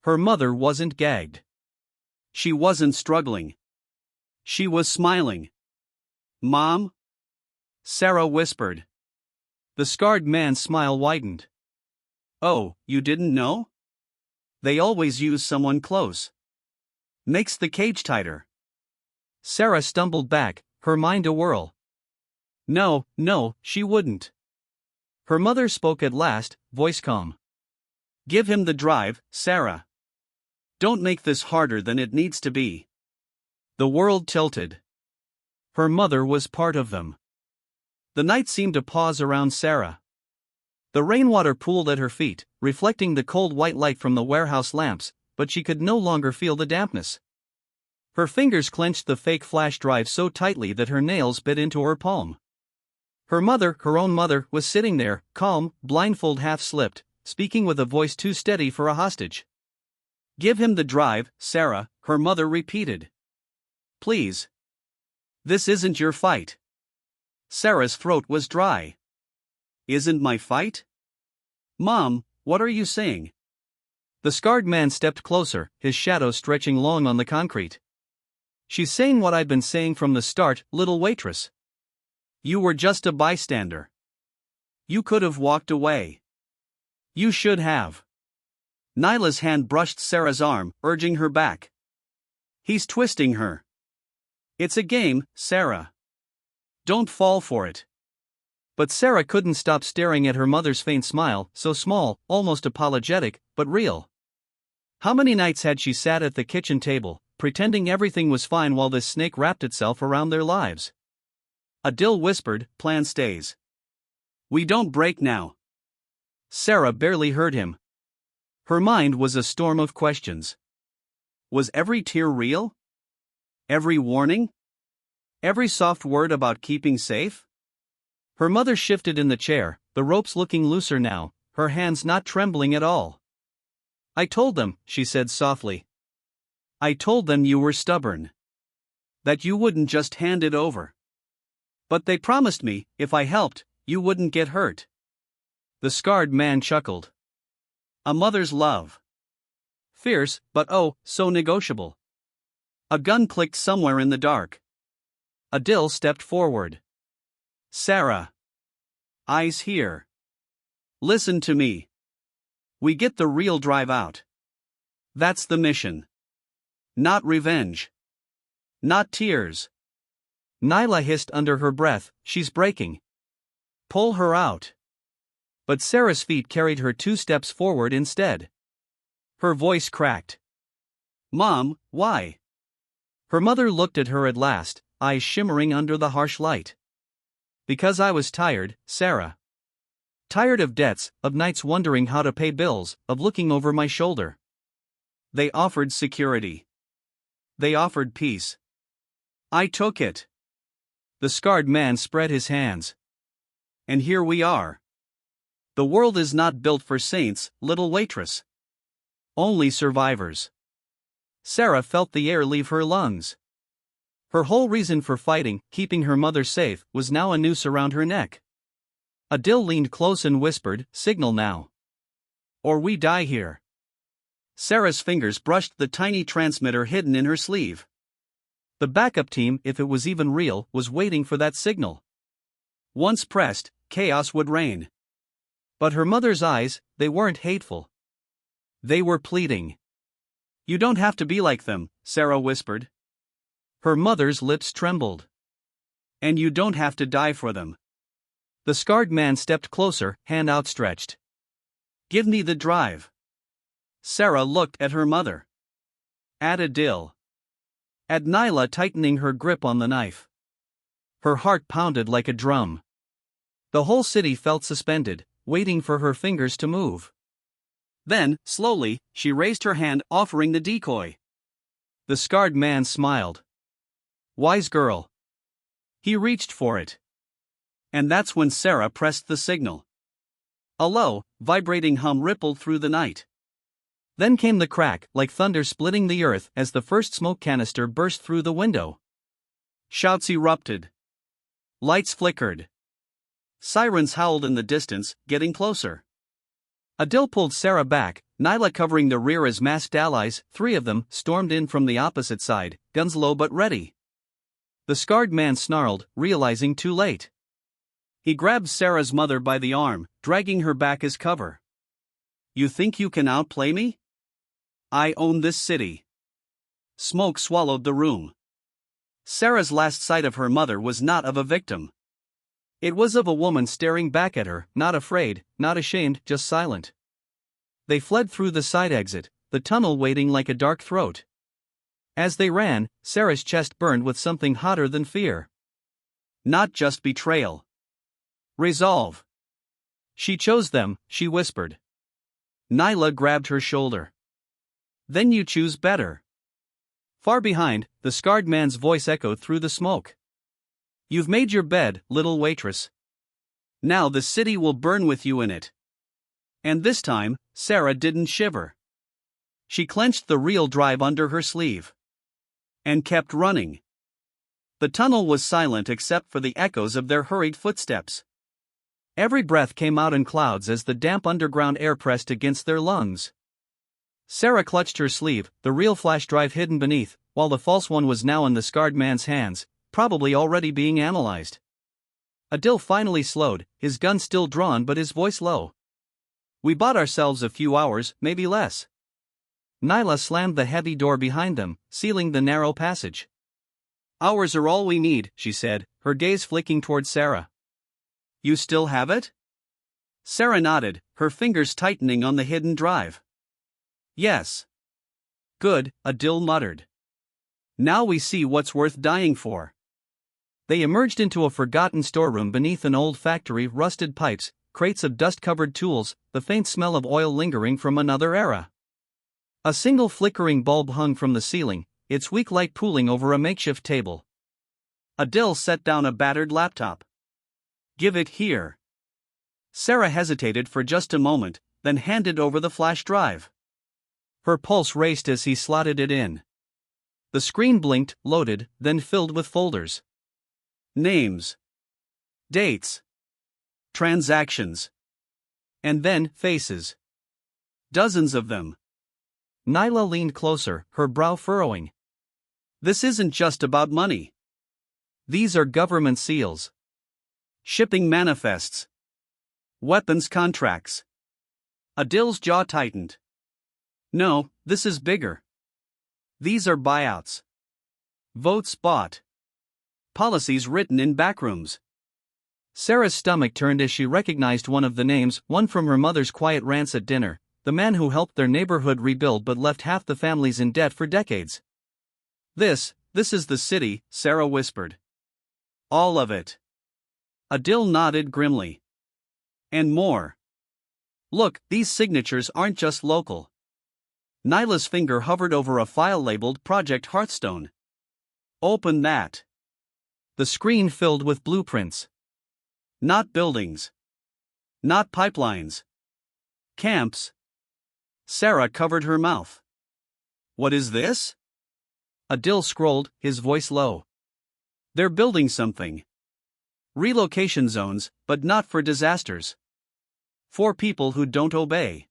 Her mother wasn't gagged. She wasn't struggling. She was smiling. "Mom?" Sarah whispered. The scarred man's smile widened. "Oh, you didn't know? They always use someone close. Makes the cage tighter." Sarah stumbled back, her mind awhirl. No, she wouldn't. Her mother spoke at last, voice calm. "Give him the drive, Sarah. Don't make this harder than it needs to be." The world tilted. Her mother was part of them. The night seemed to pause around Sarah. The rainwater pooled at her feet, reflecting the cold white light from the warehouse lamps, but she could no longer feel the dampness. Her fingers clenched the fake flash drive so tightly that her nails bit into her palm. Her mother, her own mother, was sitting there, calm, blindfold half slipped, speaking with a voice too steady for a hostage. "Give him the drive, Sarah," her mother repeated. "Please. This isn't your fight." Sarah's throat was dry. "Isn't my fight? Mom, what are you saying?" The scarred man stepped closer, his shadow stretching long on the concrete. "She's saying what I've been saying from the start, little waitress. You were just a bystander. You could have walked away. You should have." Nyla's hand brushed Sarah's arm, urging her back. "He's twisting her. It's a game, Sarah. Don't fall for it." But Sarah couldn't stop staring at her mother's faint smile, so small, almost apologetic, but real. How many nights had she sat at the kitchen table, pretending everything was fine while this snake wrapped itself around their lives? Adil whispered, "Plan stays. We don't break now." Sarah barely heard him. Her mind was a storm of questions. Was every tear real? Every warning? Every soft word about keeping safe? Her mother shifted in the chair, the ropes looking looser now, her hands not trembling at all. "I told them," she said softly. "I told them you were stubborn. That you wouldn't just hand it over. But they promised me, if I helped, you wouldn't get hurt." The scarred man chuckled. "A mother's love. Fierce, but oh, so negotiable." A gun clicked somewhere in the dark. Adil stepped forward. "Sarah. Eyes here. Listen to me. We get the real drive out. That's the mission. Not revenge. Not tears." Nyla hissed under her breath, "She's breaking. Pull her out." But Sarah's feet carried her 2 steps forward instead. Her voice cracked. "Mom, why?" Her mother looked at her at last, eyes shimmering under the harsh light. "Because I was tired, Sarah. Tired of debts, of nights wondering how to pay bills, of looking over my shoulder." They offered security. They offered peace. I took it. The scarred man spread his hands. And here we are. The world is not built for saints, little waitress. Only survivors. Sarah felt the air leave her lungs. Her whole reason for fighting, keeping her mother safe, was now a noose around her neck. Adil leaned close and whispered, "Signal now. Or we die here." Sarah's fingers brushed the tiny transmitter hidden in her sleeve. The backup team, if it was even real, was waiting for that signal. Once pressed, chaos would reign. But her mother's eyes, they weren't hateful. They were pleading. "You don't have to be like them," Sarah whispered. Her mother's lips trembled. "And you don't have to die for them." The scarred man stepped closer, hand outstretched. "Give me the drive." Sarah looked at her mother. At Adil. At Nyla tightening her grip on the knife. Her heart pounded like a drum. The whole city felt suspended, waiting for her fingers to move. Then, slowly, she raised her hand, offering the decoy. The scarred man smiled. Wise girl. He reached for it. And that's when Sarah pressed the signal. A low, vibrating hum rippled through the night. Then came the crack, like thunder splitting the earth, as the first smoke canister burst through the window. Shouts erupted. Lights flickered. Sirens howled in the distance, getting closer. Adil pulled Sarah back, Nyla covering the rear as masked allies. 3 of them stormed in from the opposite side, guns low but ready. The scarred man snarled, realizing too late. He grabbed Sarah's mother by the arm, dragging her back as cover. You think you can outplay me? I own this city. Smoke swallowed the room. Sarah's last sight of her mother was not of a victim. It was of a woman staring back at her, not afraid, not ashamed, just silent. They fled through the side exit, the tunnel waiting like a dark throat. As they ran, Sarah's chest burned with something hotter than fear. Not just betrayal. Resolve. She chose them, she whispered. Nyla grabbed her shoulder. Then you choose better. Far behind, the scarred man's voice echoed through the smoke. You've made your bed, little waitress. Now the city will burn with you in it. And this time, Sarah didn't shiver. She clenched the real drive under her sleeve. And kept running. The tunnel was silent except for the echoes of their hurried footsteps. Every breath came out in clouds as the damp underground air pressed against their lungs. Sarah clutched her sleeve, the real flash drive hidden beneath, while the false one was now in the scarred man's hands, probably already being analyzed. Adil finally slowed, his gun still drawn but his voice low. We bought ourselves a few hours, maybe less. Nyla slammed the heavy door behind them, sealing the narrow passage. Hours are all we need, she said, her gaze flicking toward Sarah. You still have it? Sarah nodded, her fingers tightening on the hidden drive. Yes. Good, Adil muttered. Now we see what's worth dying for. They emerged into a forgotten storeroom beneath an old factory, rusted pipes, crates of dust-covered tools, the faint smell of oil lingering from another era. A single flickering bulb hung from the ceiling, its weak light pooling over a makeshift table. Adil set down a battered laptop. Give it here. Sarah hesitated for just a moment, then handed over the flash drive. Her pulse raced as he slotted it in. The screen blinked, loaded, then filled with folders. Names. Dates. Transactions. And then, faces. Dozens of them. Nyla leaned closer, her brow furrowing. This isn't just about money. These are government seals. Shipping manifests. Weapons contracts. Adil's jaw tightened. No, this is bigger. These are buyouts. Votes bought. Policies written in backrooms. Sarah's stomach turned as she recognized one of the names, one from her mother's quiet rants at dinner, the man who helped their neighborhood rebuild but left half the families in debt for decades. This is the city, Sarah whispered. All of it. Adil nodded grimly. And more. Look, these signatures aren't just local. Nyla's finger hovered over a file labeled Project Hearthstone. Open that. The screen filled with blueprints. Not buildings. Not pipelines. Camps. Sarah covered her mouth. What is this? Adil scrolled, his voice low. They're building something. Relocation zones, but not for disasters. For people who don't obey.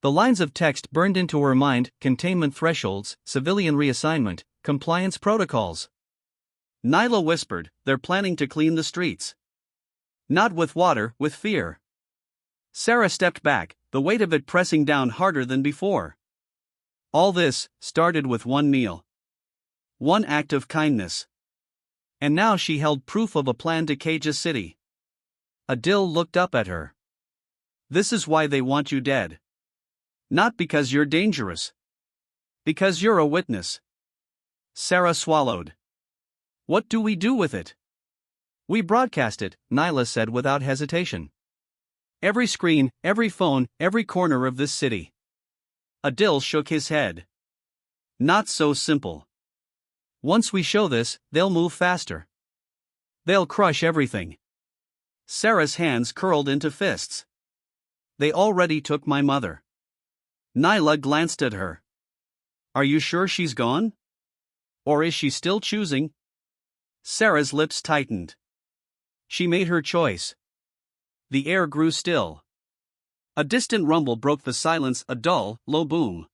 The lines of text burned into her mind: containment thresholds, civilian reassignment, compliance protocols. Nyla whispered, they're planning to clean the streets. Not with water, with fear. Sarah stepped back, the weight of it pressing down harder than before. All this started with one meal. One act of kindness. And now she held proof of a plan to cage a city. Adil looked up at her. This is why they want you dead. Not because you're dangerous. Because you're a witness. Sarah swallowed. What do we do with it? We broadcast it, Nyla said without hesitation. Every screen, every phone, every corner of this city. Adil shook his head. Not so simple. Once we show this, they'll move faster. They'll crush everything. Sarah's hands curled into fists. They already took my mother. Nyla glanced at her. Are you sure she's gone? Or is she still choosing? Sarah's lips tightened. She made her choice. The air grew still. A distant rumble broke the silence, a dull, low boom.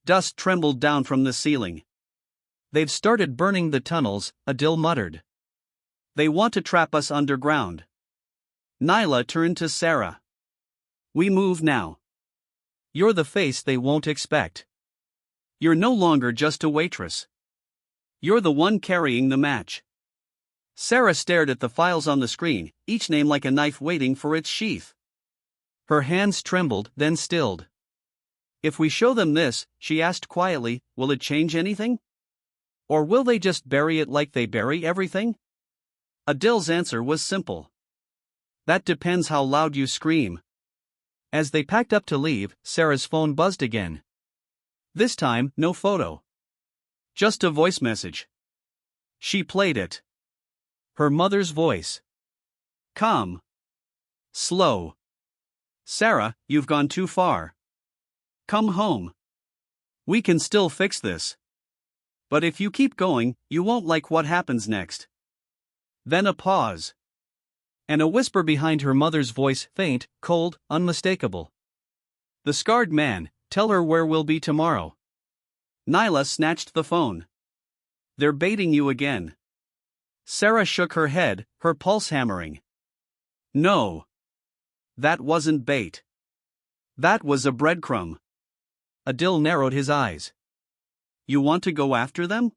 Dust trembled down from the ceiling. They've started burning the tunnels, Adil muttered. They want to trap us underground. Nyla turned to Sarah. We move now. You're the face they won't expect. You're no longer just a waitress. You're the one carrying the match. Sarah stared at the files on the screen, each name like a knife waiting for its sheath. Her hands trembled, then stilled. If we show them this, she asked quietly, will it change anything? Or will they just bury it like they bury everything? Adil's answer was simple. That depends how loud you scream. As they packed up to leave, Sarah's phone buzzed again. This time, no photo. Just a voice message. She played it. Her mother's voice. Calm. Slow. Sarah, you've gone too far. Come home. We can still fix this. But if you keep going, you won't like what happens next. Then a pause. And a whisper behind her mother's voice, faint, cold, unmistakable. The scarred man, tell her where we'll be tomorrow. Nyla snatched the phone. They're baiting you again. Sarah shook her head, her pulse hammering. No. That wasn't bait. That was a breadcrumb. Adil narrowed his eyes. You want to go after them?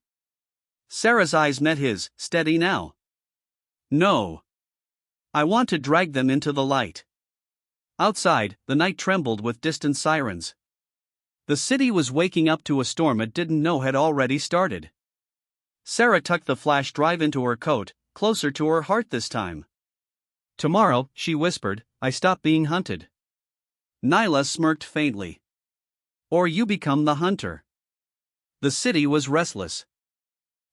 Sarah's eyes met his, steady now. No. I want to drag them into the light. Outside, the night trembled with distant sirens. The city was waking up to a storm it didn't know had already started. Sarah tucked the flash drive into her coat, closer to her heart this time. Tomorrow, she whispered, I stop being hunted. Nyla smirked faintly. Or you become the hunter. The city was restless.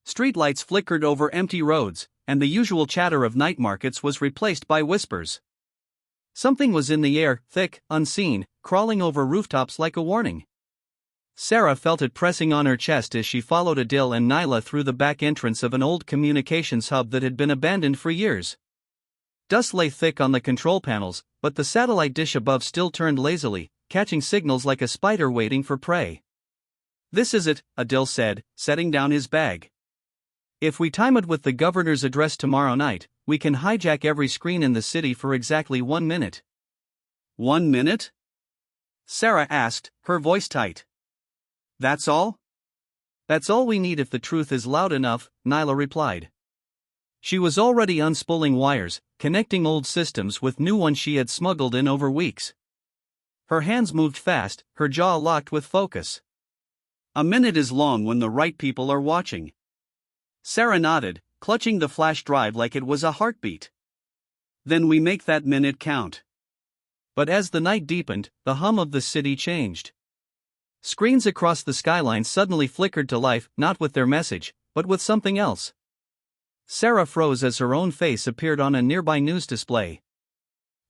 Streetlights flickered over empty roads, and the usual chatter of night markets was replaced by whispers. Something was in the air, thick, unseen, crawling over rooftops like a warning. Sarah felt it pressing on her chest as she followed Adil and Nyla through the back entrance of an old communications hub that had been abandoned for years. Dust lay thick on the control panels, but the satellite dish above still turned lazily, catching signals like a spider waiting for prey. This is it, Adil said, setting down his bag. If we time it with the governor's address tomorrow night, we can hijack every screen in the city for exactly 1 minute. 1 minute? Sarah asked, her voice tight. That's all? That's all we need if the truth is loud enough, Nyla replied. She was already unspooling wires, connecting old systems with new ones she had smuggled in over weeks. Her hands moved fast, her jaw locked with focus. A minute is long when the right people are watching. Sarah nodded, clutching the flash drive like it was a heartbeat. Then we make that minute count. But as the night deepened, the hum of the city changed. Screens across the skyline suddenly flickered to life, not with their message, but with something else. Sarah froze as her own face appeared on a nearby news display.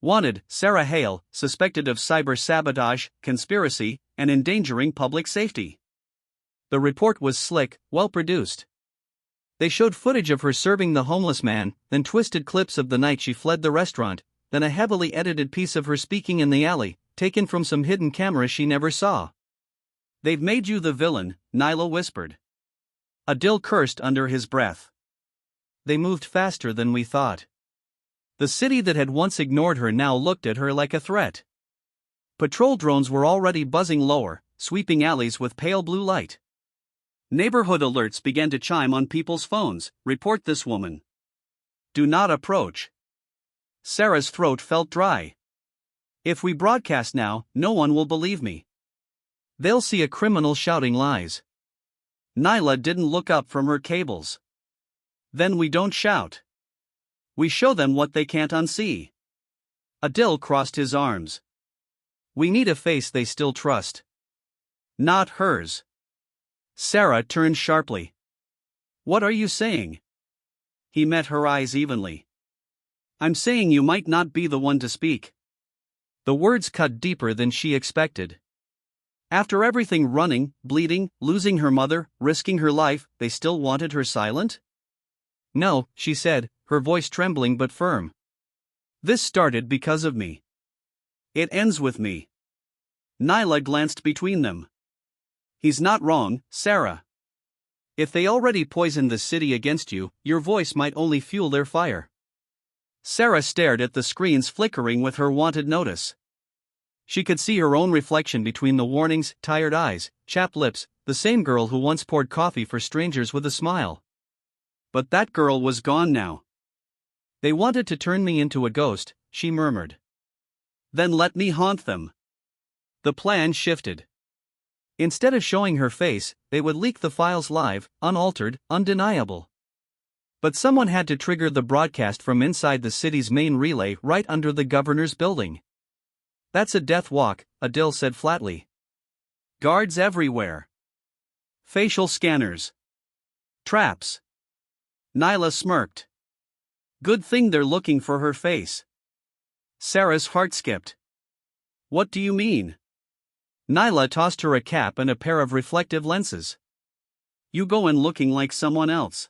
Wanted, Sarah Hale, suspected of cyber sabotage, conspiracy, and endangering public safety. The report was slick, well produced. They showed footage of her serving the homeless man, then twisted clips of the night she fled the restaurant, then a heavily edited piece of her speaking in the alley, taken from some hidden camera she never saw. They've made you the villain, Nyla whispered. Adil cursed under his breath. They moved faster than we thought. The city that had once ignored her now looked at her like a threat. Patrol drones were already buzzing lower, sweeping alleys with pale blue light. Neighborhood alerts began to chime on people's phones. Report this woman. Do not approach. Sarah's throat felt dry. If we broadcast now, no one will believe me. They'll see a criminal shouting lies. Nyla didn't look up from her cables. Then we don't shout. We show them what they can't unsee. Adil crossed his arms. We need a face they still trust. Not hers. Sarah turned sharply. What are you saying? He met her eyes evenly. I'm saying you might not be the one to speak. The words cut deeper than she expected. After everything, running, bleeding, losing her mother, risking her life, they still wanted her silent? No, she said, her voice trembling but firm. This started because of me. It ends with me. Nyla glanced between them. He's not wrong, Sarah. If they already poisoned the city against you, your voice might only fuel their fire. Sarah stared at the screens flickering with her wanted notice. She could see her own reflection between the warnings, tired eyes, chapped lips, the same girl who once poured coffee for strangers with a smile. But that girl was gone now. They wanted to turn me into a ghost, she murmured. Then let me haunt them. The plan shifted. Instead of showing her face, they would leak the files live, unaltered, undeniable. But someone had to trigger the broadcast from inside the city's main relay right under the governor's building. That's a death walk, Adil said flatly. Guards everywhere. Facial scanners. Traps. Nyla smirked. Good thing they're looking for her face. Sarah's heart skipped. What do you mean? Nyla tossed her a cap and a pair of reflective lenses. You go in looking like someone else.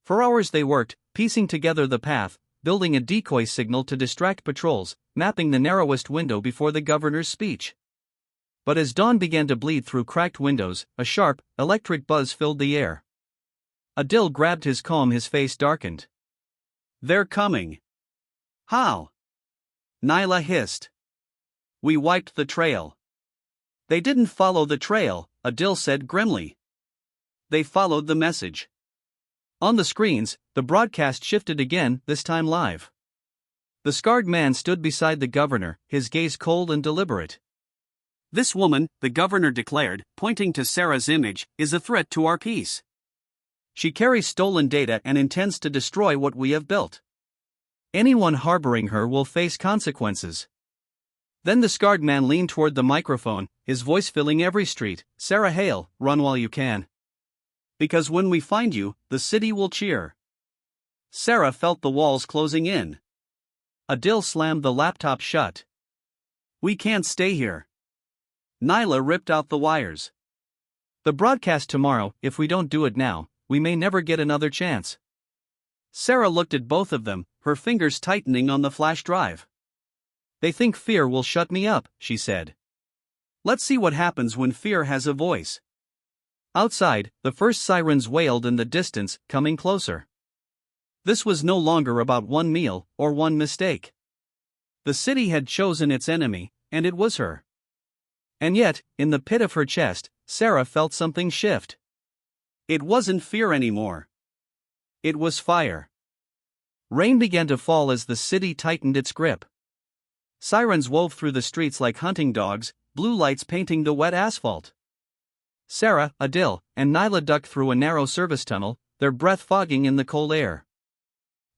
For hours they worked, piecing together the path, building a decoy signal to distract patrols, mapping the narrowest window before the governor's speech. But as dawn began to bleed through cracked windows, a sharp, electric buzz filled the air. Adil grabbed his comb, his face darkened. They're coming. How? Nyla hissed. We wiped the trail. They didn't follow the trail, Adil said grimly. They followed the message. On the screens, the broadcast shifted again, this time live. The scarred man stood beside the governor, his gaze cold and deliberate. This woman, the governor declared, pointing to Sarah's image, is a threat to our peace. She carries stolen data and intends to destroy what we have built. Anyone harboring her will face consequences. Then the scarred man leaned toward the microphone, his voice filling every street. Sarah Hale, run while you can. Because when we find you, the city will cheer. Sarah felt the walls closing in. Adil slammed the laptop shut. We can't stay here. Nyla ripped out the wires. The broadcast tomorrow, if we don't do it now, we may never get another chance. Sarah looked at both of them, her fingers tightening on the flash drive. They think fear will shut me up, she said. Let's see what happens when fear has a voice. Outside, the first sirens wailed in the distance, coming closer. This was no longer about one meal, or one mistake. The city had chosen its enemy, and it was her. And yet, in the pit of her chest, Sarah felt something shift. It wasn't fear anymore. It was fire. Rain began to fall as the city tightened its grip. Sirens wove through the streets like hunting dogs, blue lights painting the wet asphalt. Sarah, Adil, and Nyla ducked through a narrow service tunnel, their breath fogging in the cold air.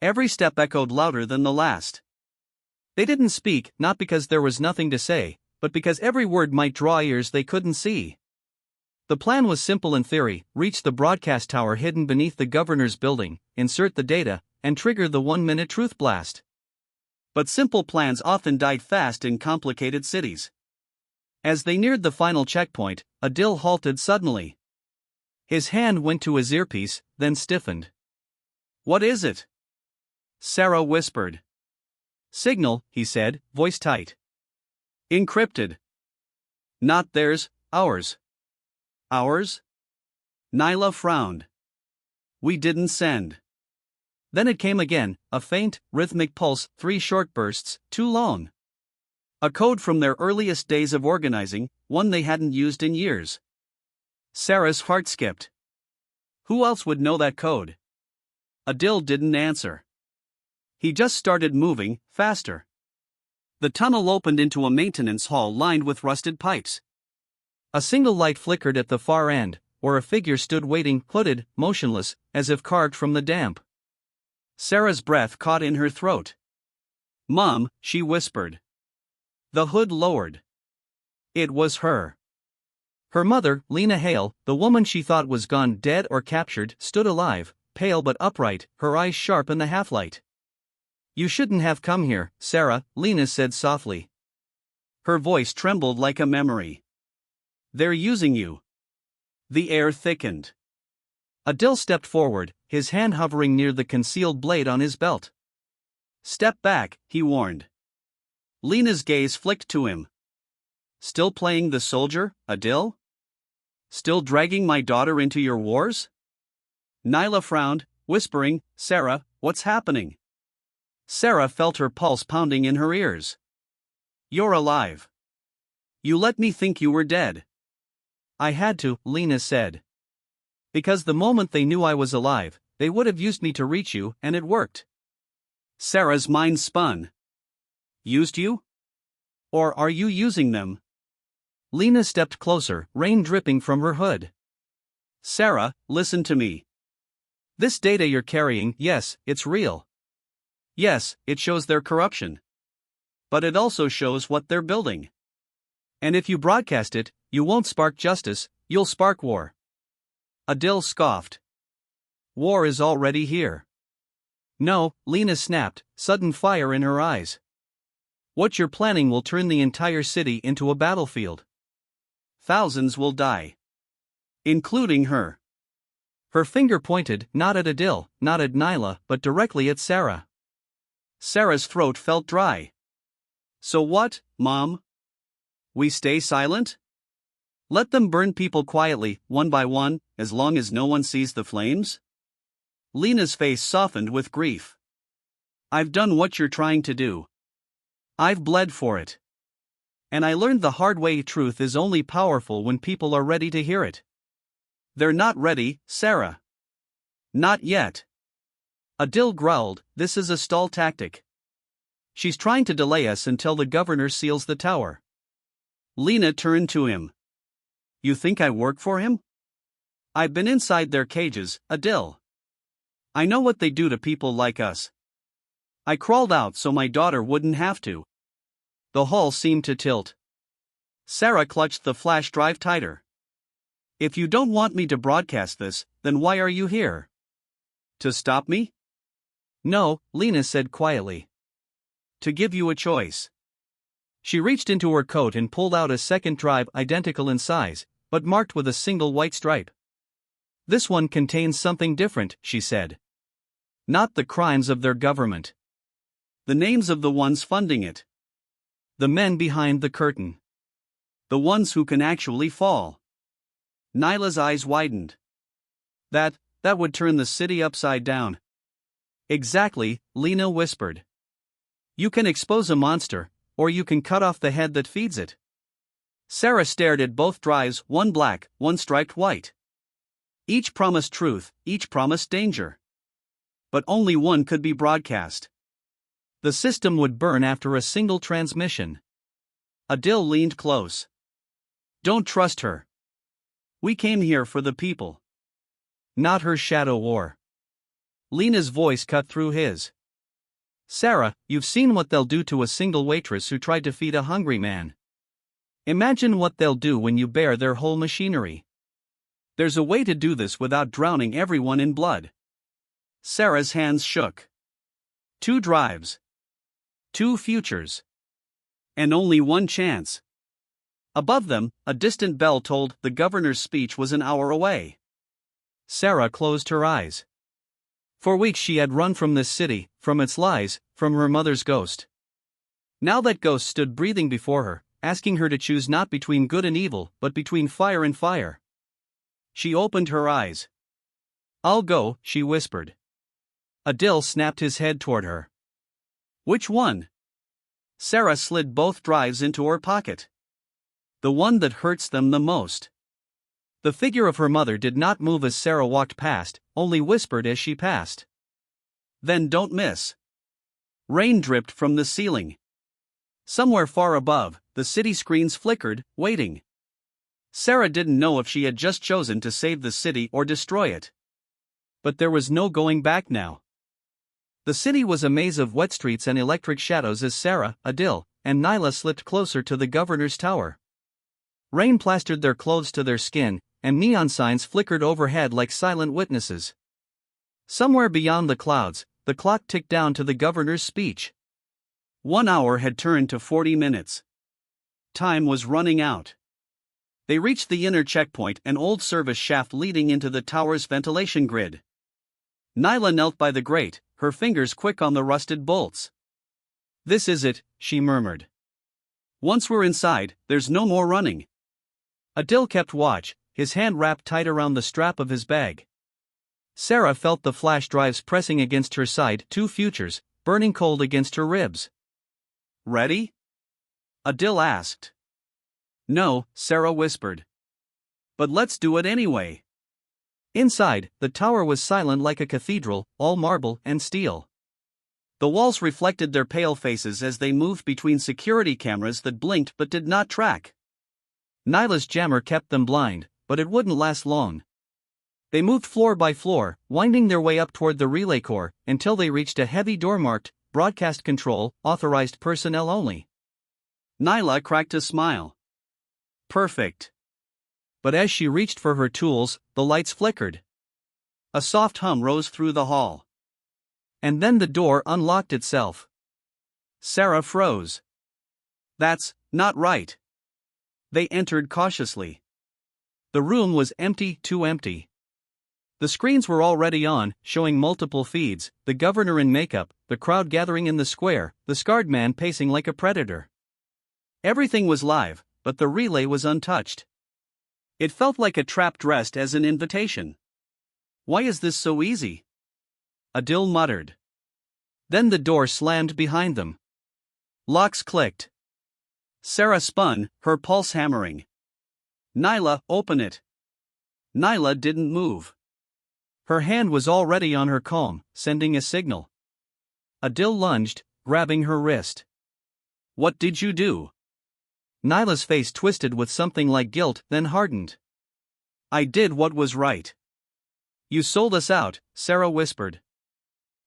Every step echoed louder than the last. They didn't speak, not because there was nothing to say, but because every word might draw ears they couldn't see. The plan was simple in theory: reach the broadcast tower hidden beneath the governor's building, insert the data, and trigger the 1-minute truth blast. But simple plans often died fast in complicated cities. As they neared the final checkpoint, Adil halted suddenly. His hand went to his earpiece, then stiffened. What is it? Sarah whispered. Signal, he said, voice tight. Encrypted. Not theirs, ours. Ours? Nyla frowned. We didn't send. Then it came again, a faint, rhythmic pulse, 3 short bursts, too long. A code from their earliest days of organizing, one they hadn't used in years. Sarah's heart skipped. Who else would know that code? Adil didn't answer. He just started moving, faster. The tunnel opened into a maintenance hall lined with rusted pipes. A single light flickered at the far end, where a figure stood waiting, hooded, motionless, as if carved from the damp. Sarah's breath caught in her throat. Mom, she whispered. The hood lowered. It was her. Her mother, Lena Hale, the woman she thought was gone dead or captured, stood alive, pale but upright, her eyes sharp in the half-light. You shouldn't have come here, Sarah, Lena said softly. Her voice trembled like a memory. They're using you. The air thickened. Adil stepped forward, his hand hovering near the concealed blade on his belt. "Step back," he warned. Lena's gaze flicked to him. "Still playing the soldier, Adil? Still dragging my daughter into your wars?" Nyla frowned, whispering, "Sarah, what's happening?" Sarah felt her pulse pounding in her ears. "You're alive. You let me think you were dead." "I had to," Lena said. "Because the moment they knew I was alive, they would have used me to reach you, and it worked." Sarah's mind spun. "Used you? Or are you using them?" Lena stepped closer, rain dripping from her hood. "Sarah, listen to me. This data you're carrying, yes, it's real. Yes, it shows their corruption. But it also shows what they're building. And if you broadcast it, you won't spark justice, you'll spark war." Adil scoffed. "War is already here." "No," Lena snapped, sudden fire in her eyes. "What you're planning will turn the entire city into a battlefield. Thousands will die. Including her." Her finger pointed, not at Adil, not at Nyla, but directly at Sarah. Sarah's throat felt dry. "So what, Mom? We stay silent? Let them burn people quietly, one by one, as long as no one sees the flames?" Lena's face softened with grief. "I've done what you're trying to do. I've bled for it. And I learned the hard way: truth is only powerful when people are ready to hear it. They're not ready, Sarah. Not yet." Adil growled, "This is a stall tactic. She's trying to delay us until the governor seals the tower." Lena turned to him. "You think I work for him? I've been inside their cages, Adil. I know what they do to people like us. I crawled out so my daughter wouldn't have to." The hall seemed to tilt. Sarah clutched the flash drive tighter. "If you don't want me to broadcast this, then why are you here? To stop me?" "No," Lena said quietly. "To give you a choice." She reached into her coat and pulled out a second drive identical in size, but marked with a single white stripe. "This one contains something different," she said. "Not the crimes of their government. The names of the ones funding it. The men behind the curtain. The ones who can actually fall." Nyla's eyes widened. That would turn the city upside down." "Exactly," Lena whispered. "You can expose a monster, or you can cut off the head that feeds it." Sarah stared at both drives, one black, one striped white. Each promised truth, each promised danger. But only one could be broadcast. The system would burn after a single transmission. Adil leaned close. "Don't trust her. We came here for the people. Not her shadow war." Lena's voice cut through his. "Sarah, you've seen what they'll do to a single waitress who tried to feed a hungry man. Imagine what they'll do when you bare their whole machinery." "There's a way to do this without drowning everyone in blood." Sarah's hands shook. 2 drives. 2 futures. And only one chance. Above them, a distant bell told the governor's speech was an hour away. Sarah closed her eyes. For weeks she had run from this city, from its lies, from her mother's ghost. Now that ghost stood breathing before her, asking her to choose not between good and evil, but between fire and fire. She opened her eyes. "I'll go," she whispered. Adil snapped his head toward her. "Which one?" Sarah slid both drives into her pocket. "The one that hurts them the most." The figure of her mother did not move as Sarah walked past, only whispered as she passed. "Then don't miss." Rain dripped from the ceiling. Somewhere far above, the city screens flickered, waiting. Sarah didn't know if she had just chosen to save the city or destroy it. But there was no going back now. The city was a maze of wet streets and electric shadows as Sarah, Adil, and Nyla slipped closer to the governor's tower. Rain plastered their clothes to their skin, and neon signs flickered overhead like silent witnesses. Somewhere beyond the clouds, the clock ticked down to the governor's speech. 1 hour had turned to 40 minutes. Time was running out. They reached the inner checkpoint, an old service shaft leading into the tower's ventilation grid. Nyla knelt by the grate, her fingers quick on the rusted bolts. "This is it," she murmured. "Once we're inside, there's no more running." Adil kept watch, his hand wrapped tight around the strap of his bag. Sarah felt the flash drives pressing against her side, two futures, burning cold against her ribs. "Ready?" Adil asked. "No," Sarah whispered. "But let's do it anyway." Inside, the tower was silent like a cathedral, all marble and steel. The walls reflected their pale faces as they moved between security cameras that blinked but did not track. Nyla's jammer kept them blind, but it wouldn't last long. They moved floor by floor, winding their way up toward the relay core, until they reached a heavy door marked, "Broadcast Control, Authorized Personnel Only." Nyla cracked a smile. Perfect. But as she reached for her tools, the lights flickered. A soft hum rose through the hall. And then the door unlocked itself. Sarah froze. "That's not right." They entered cautiously. The room was empty, too empty. The screens were already on, showing multiple feeds, the governor in makeup, the crowd gathering in the square, the scarred man pacing like a predator. Everything was live, but the relay was untouched. It felt like a trap dressed as an invitation. "Why is this so easy?" Adil muttered. Then the door slammed behind them. Locks clicked. Sarah spun, her pulse hammering. "Nyla, open it." Nyla didn't move. Her hand was already on her comb, sending a signal. Adil lunged, grabbing her wrist. "What did you do?" Nyla's face twisted with something like guilt, then hardened. "I did what was right." "You sold us out," Sarah whispered.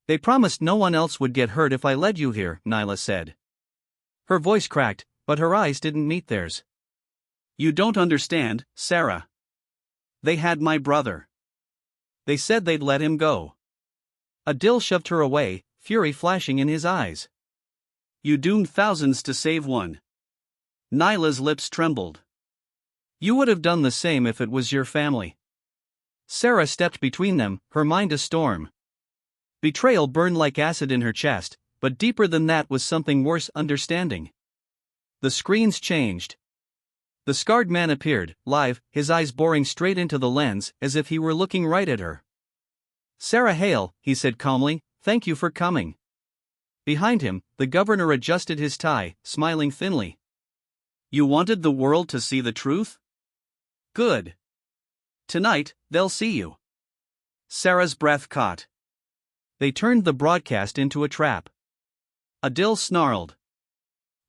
"They promised no one else would get hurt if I led you here," Nyla said. Her voice cracked, but her eyes didn't meet theirs. "You don't understand, Sarah. They had my brother. They said they'd let him go." Adil shoved her away, fury flashing in his eyes. "You doomed thousands to save one." Nyla's lips trembled. "You would have done the same if it was your family." Sarah stepped between them, her mind a storm. Betrayal burned like acid in her chest, but deeper than that was something worse: understanding. The screens changed. The scarred man appeared, live, his eyes boring straight into the lens, as if he were looking right at her. "Sarah Hale," he said calmly, "thank you for coming." Behind him, the governor adjusted his tie, smiling thinly. "You wanted the world to see the truth? Good. Tonight, they'll see you." Sarah's breath caught. They turned the broadcast into a trap. Adil snarled.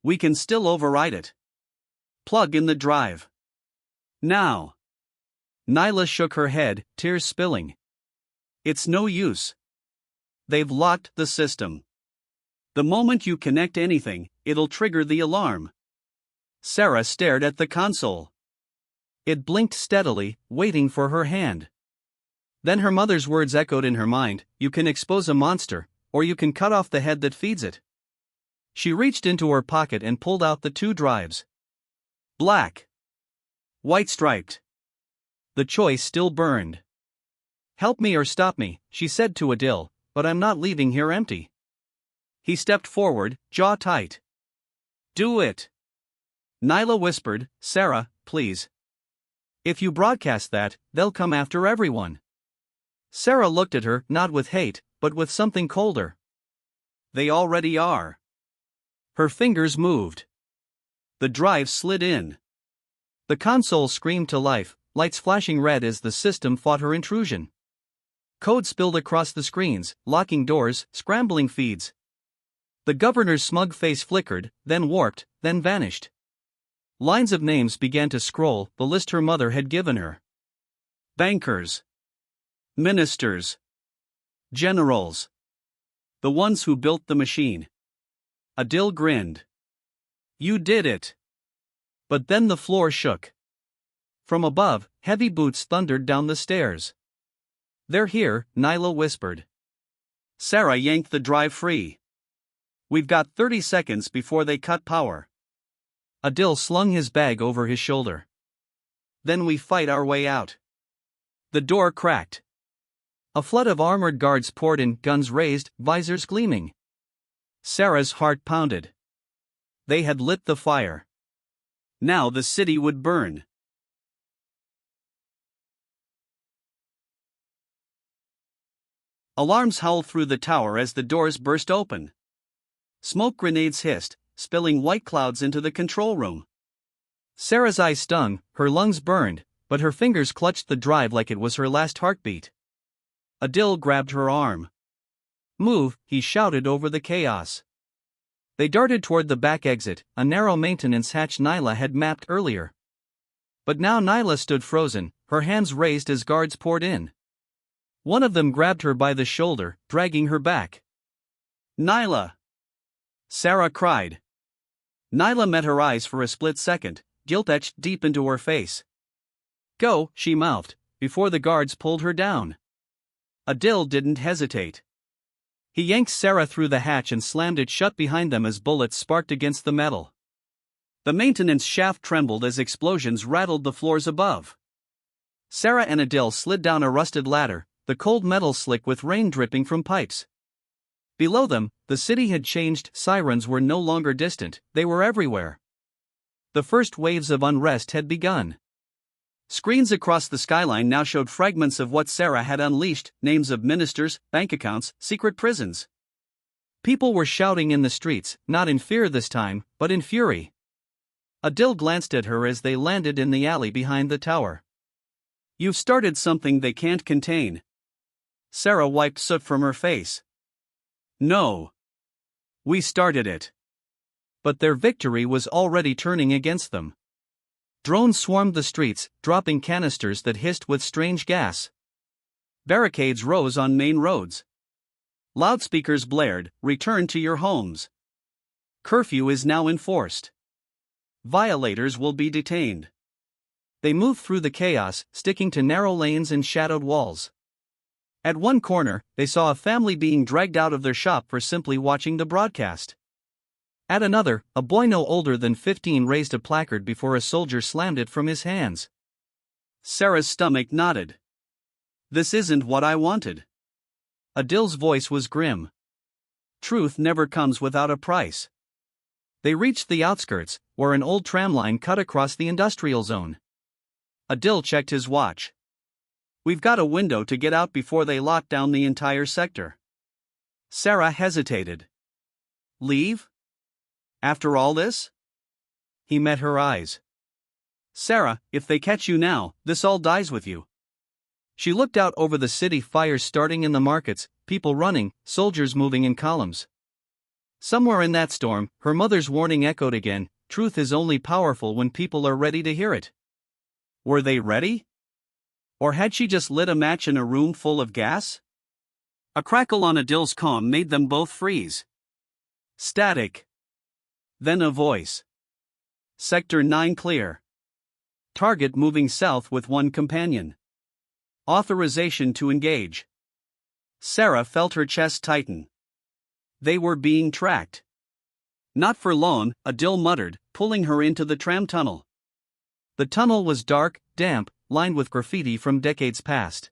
"We can still override it. Plug in the drive. Now." Nyla shook her head, tears spilling. "It's no use. They've locked the system. The moment you connect anything, it'll trigger the alarm." Sarah stared at the console. It blinked steadily, waiting for her hand. Then her mother's words echoed in her mind: "You can expose a monster, or you can cut off the head that feeds it." She reached into her pocket and pulled out the two drives. Black. White striped. The choice still burned. "Help me or stop me," she said to Adil, "but I'm not leaving here empty." He stepped forward, jaw tight. "Do it." Nyla whispered, "Sarah, please. If you broadcast that, they'll come after everyone." Sarah looked at her, not with hate, but with something colder. "They already are." Her fingers moved. The drive slid in. The console screamed to life, lights flashing red as the system fought her intrusion. Code spilled across the screens, locking doors, scrambling feeds. The governor's smug face flickered, then warped, then vanished. Lines of names began to scroll, the list her mother had given her. Bankers. Ministers. Generals. The ones who built the machine. Adil grinned. "You did it." But then the floor shook. From above, heavy boots thundered down the stairs. "They're here," Nyla whispered. Sarah yanked the drive free. "We've got 30 seconds before they cut power." Adil slung his bag over his shoulder. "Then we fight our way out." The door cracked. A flood of armored guards poured in, guns raised, visors gleaming. Sarah's heart pounded. They had lit the fire. Now the city would burn. Alarms howled through the tower as the doors burst open. Smoke grenades hissed, spilling white clouds into the control room. Sarah's eyes stung, her lungs burned, but her fingers clutched the drive like it was her last heartbeat. Adil grabbed her arm. "Move," he shouted over the chaos. They darted toward the back exit, a narrow maintenance hatch Nyla had mapped earlier. But now Nyla stood frozen, her hands raised as guards poured in. One of them grabbed her by the shoulder, dragging her back. "Nyla!" Sarah cried. Nyla met her eyes for a split second, guilt etched deep into her face. "Go," she mouthed, before the guards pulled her down. Adil didn't hesitate. He yanked Sarah through the hatch and slammed it shut behind them as bullets sparked against the metal. The maintenance shaft trembled as explosions rattled the floors above. Sarah and Adil slid down a rusted ladder, the cold metal slick with rain dripping from pipes. Below them, the city had changed, sirens were no longer distant, they were everywhere. The first waves of unrest had begun. Screens across the skyline now showed fragments of what Sarah had unleashed, names of ministers, bank accounts, secret prisons. People were shouting in the streets, not in fear this time, but in fury. Adil glanced at her as they landed in the alley behind the tower. "You've started something they can't contain." Sarah wiped soot from her face. "No. We started it." But their victory was already turning against them. Drones swarmed the streets, dropping canisters that hissed with strange gas. Barricades rose on main roads. Loudspeakers blared, "Return to your homes. Curfew is now enforced. Violators will be detained." They moved through the chaos, sticking to narrow lanes and shadowed walls. At one corner, they saw a family being dragged out of their shop for simply watching the broadcast. At another, a boy no older than 15 raised a placard before a soldier slammed it from his hands. Sarah's stomach knotted. "This isn't what I wanted." Adil's voice was grim. "Truth never comes without a price." They reached the outskirts, where an old tramline cut across the industrial zone. Adil checked his watch. "We've got a window to get out before they lock down the entire sector." Sarah hesitated. "Leave? After all this?" He met her eyes. "Sarah, if they catch you now, this all dies with you." She looked out over the city, fires starting in the markets, people running, soldiers moving in columns. Somewhere in that storm, her mother's warning echoed again, "Truth is only powerful when people are ready to hear it." Were they ready? Or had she just lit a match in a room full of gas? A crackle on Adil's comm made them both freeze. Static. Then a voice. "Sector 9 clear. Target moving south with one companion. Authorization to engage." Sarah felt her chest tighten. They were being tracked. "Not for long," Adil muttered, pulling her into the tram tunnel. The tunnel was dark, damp, lined with graffiti from decades past.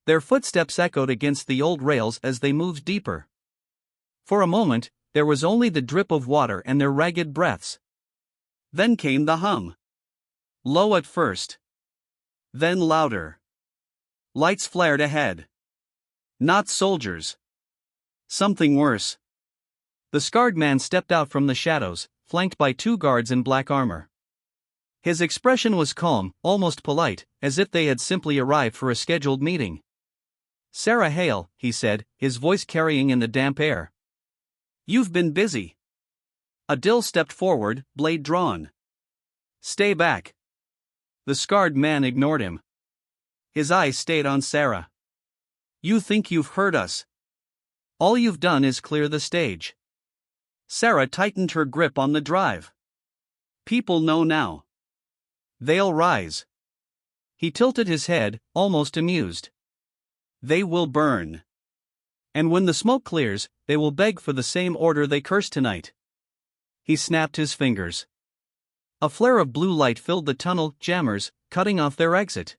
Their footsteps echoed against the old rails as they moved deeper. For a moment, there was only the drip of water and their ragged breaths. Then came the hum. Low at first. Then louder. Lights flared ahead. Not soldiers. Something worse. The scarred man stepped out from the shadows, flanked by 2 guards in black armor. His expression was calm, almost polite, as if they had simply arrived for a scheduled meeting. "Sarah Hale," he said, his voice carrying in the damp air. "You've been busy." Adil stepped forward, blade drawn. "Stay back." The scarred man ignored him. His eyes stayed on Sarah. "You think you've hurt us? All you've done is clear the stage." Sarah tightened her grip on the drive. "People know now. They'll rise." He tilted his head, almost amused. "They will burn. And when the smoke clears, they will beg for the same order they cursed tonight." He snapped his fingers. A flare of blue light filled the tunnel, jammers, cutting off their exit.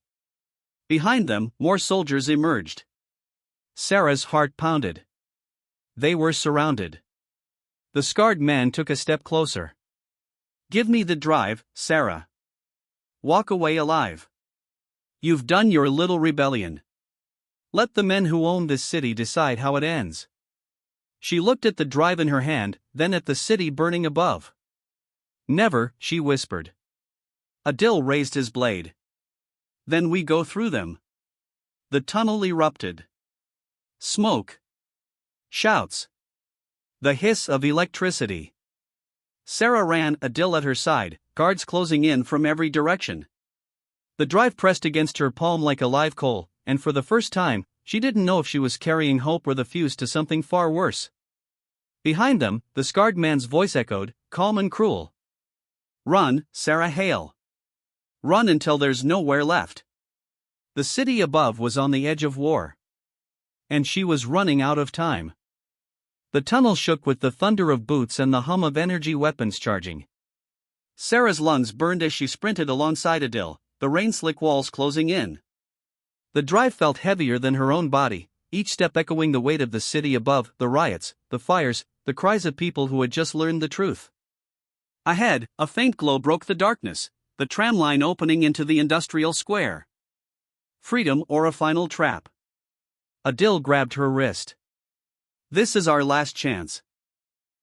Behind them, more soldiers emerged. Sarah's heart pounded. They were surrounded. The scarred man took a step closer. "Give me the drive, Sarah. Walk away alive. You've done your little rebellion. Let the men who own this city decide how it ends." She looked at the drive in her hand, then at the city burning above. "Never," she whispered. Adil raised his blade. "Then we go through them." The tunnel erupted. Smoke. Shouts. The hiss of electricity. Sarah ran, Adil at her side, guards closing in from every direction. The drive pressed against her palm like a live coal, and for the first time, she didn't know if she was carrying hope or the fuse to something far worse. Behind them, the scarred man's voice echoed, calm and cruel. "Run, Sarah Hale. Run until there's nowhere left." The city above was on the edge of war. And she was running out of time. The tunnel shook with the thunder of boots and the hum of energy weapons charging. Sarah's lungs burned as she sprinted alongside Adil, the rain-slick walls closing in. The drive felt heavier than her own body, each step echoing the weight of the city above, the riots, the fires, the cries of people who had just learned the truth. Ahead, a faint glow broke the darkness, the tram line opening into the industrial square. Freedom or a final trap? Adil grabbed her wrist. "This is our last chance.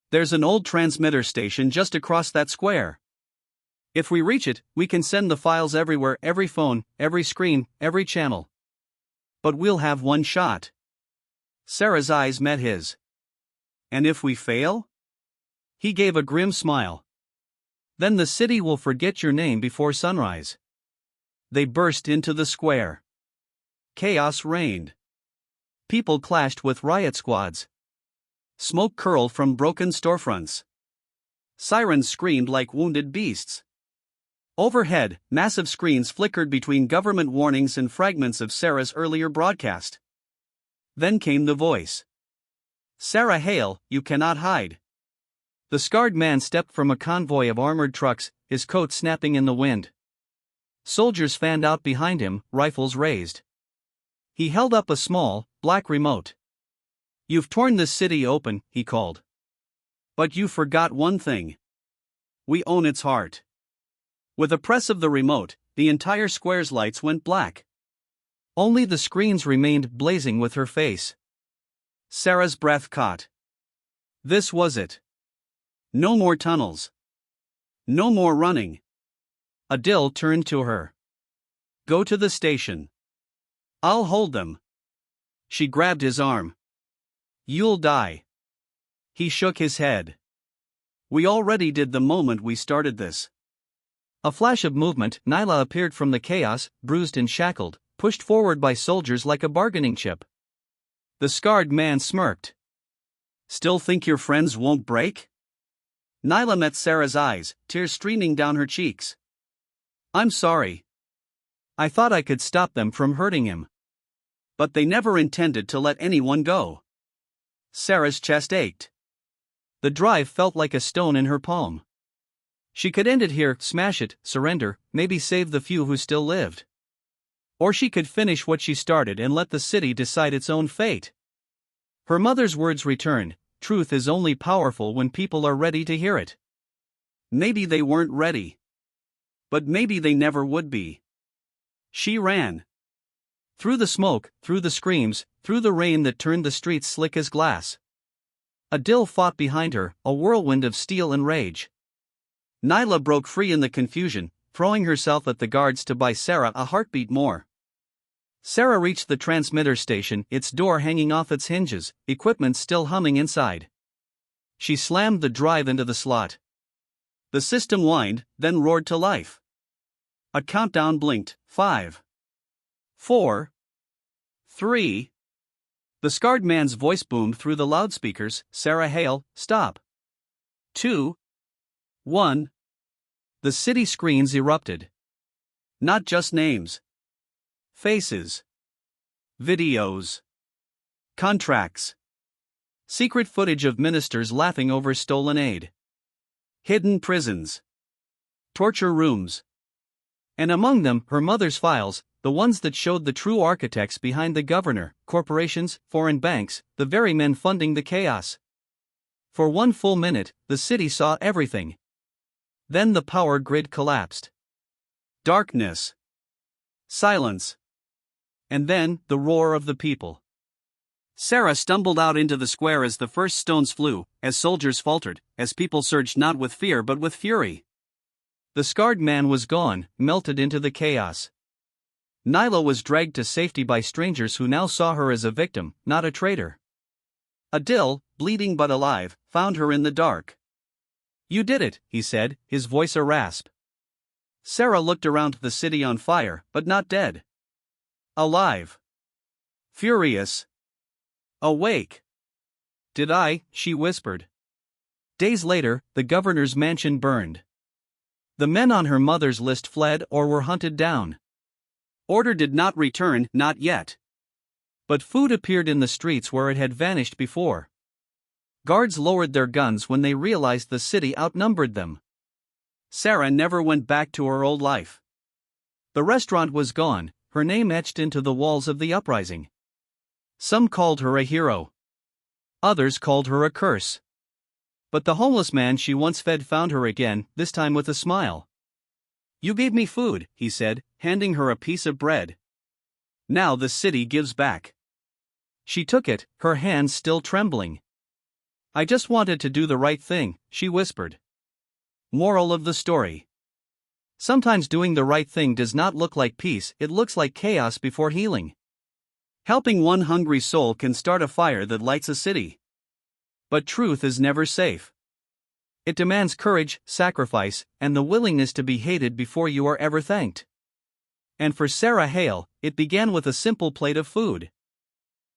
There's an old transmitter station just across that square. If we reach it, we can send the files everywhere, every phone, every screen, every channel. But we'll have one shot." Sarah's eyes met his. "And if we fail?" He gave a grim smile. "Then the city will forget your name before sunrise." They burst into the square. Chaos reigned. People clashed with riot squads. Smoke curled from broken storefronts. Sirens screamed like wounded beasts. Overhead, massive screens flickered between government warnings and fragments of Sarah's earlier broadcast. Then came the voice. "Sarah Hale, you cannot hide." The scarred man stepped from a convoy of armored trucks, his coat snapping in the wind. Soldiers fanned out behind him, rifles raised. He held up a small, black remote. "You've torn this city open," he called. "But you forgot one thing. We own its heart." With a press of the remote, the entire square's lights went black. Only the screens remained blazing with her face. Sarah's breath caught. This was it. No more tunnels. No more running. Adil turned to her. "Go to the station. I'll hold them." She grabbed his arm. "You'll die." He shook his head. "We already did the moment we started this." A flash of movement, Nyla appeared from the chaos, bruised and shackled, pushed forward by soldiers like a bargaining chip. The scarred man smirked. "Still think your friends won't break?" Nyla met Sarah's eyes, tears streaming down her cheeks. "I'm sorry. I thought I could stop them from hurting him. But they never intended to let anyone go." Sarah's chest ached. The drive felt like a stone in her palm. She could end it here, smash it, surrender, maybe save the few who still lived. Or she could finish what she started and let the city decide its own fate. Her mother's words returned, "Truth is only powerful when people are ready to hear it." Maybe they weren't ready. But maybe they never would be. She ran. Through the smoke, through the screams, through the rain that turned the streets slick as glass. Adil fought behind her, a whirlwind of steel and rage. Nyla broke free in the confusion, throwing herself at the guards to buy Sarah a heartbeat more. Sarah reached the transmitter station, its door hanging off its hinges, equipment still humming inside. She slammed the drive into the slot. The system whined, then roared to life. A countdown blinked. 5, 4, 3. The scarred man's voice boomed through the loudspeakers. "Sarah Hale, stop." 2, 1. The city screens erupted. Not just names. Faces. Videos. Contracts. Secret footage of ministers laughing over stolen aid. Hidden prisons. Torture rooms. And among them, her mother's files, the ones that showed the true architects behind the governor, corporations, foreign banks, the very men funding the chaos. For 1 full minute, the city saw everything. Then the power grid collapsed. Darkness. Silence. And then, the roar of the people. Sarah stumbled out into the square as the first stones flew, as soldiers faltered, as people surged not with fear but with fury. The scarred man was gone, melted into the chaos. Nyla was dragged to safety by strangers who now saw her as a victim, not a traitor. Adil, bleeding but alive, found her in the dark. "You did it," he said, his voice a rasp. Sarah looked around the city on fire, but not dead. Alive. Furious. Awake. "Did I?" she whispered. Days later, the governor's mansion burned. The men on her mother's list fled or were hunted down. Order did not return, not yet. But food appeared in the streets where it had vanished before. Guards lowered their guns when they realized the city outnumbered them. Sarah never went back to her old life. The restaurant was gone, her name etched into the walls of the uprising. Some called her a hero. Others called her a curse. But the homeless man she once fed found her again, this time with a smile. "You gave me food," he said, handing her a piece of bread. "Now the city gives back." She took it, her hands still trembling. "I just wanted to do the right thing," she whispered. Moral of the story: sometimes doing the right thing does not look like peace, it looks like chaos before healing. Helping one hungry soul can start a fire that lights a city. But truth is never safe. It demands courage, sacrifice, and the willingness to be hated before you are ever thanked. And for Sarah Hale, it began with a simple plate of food.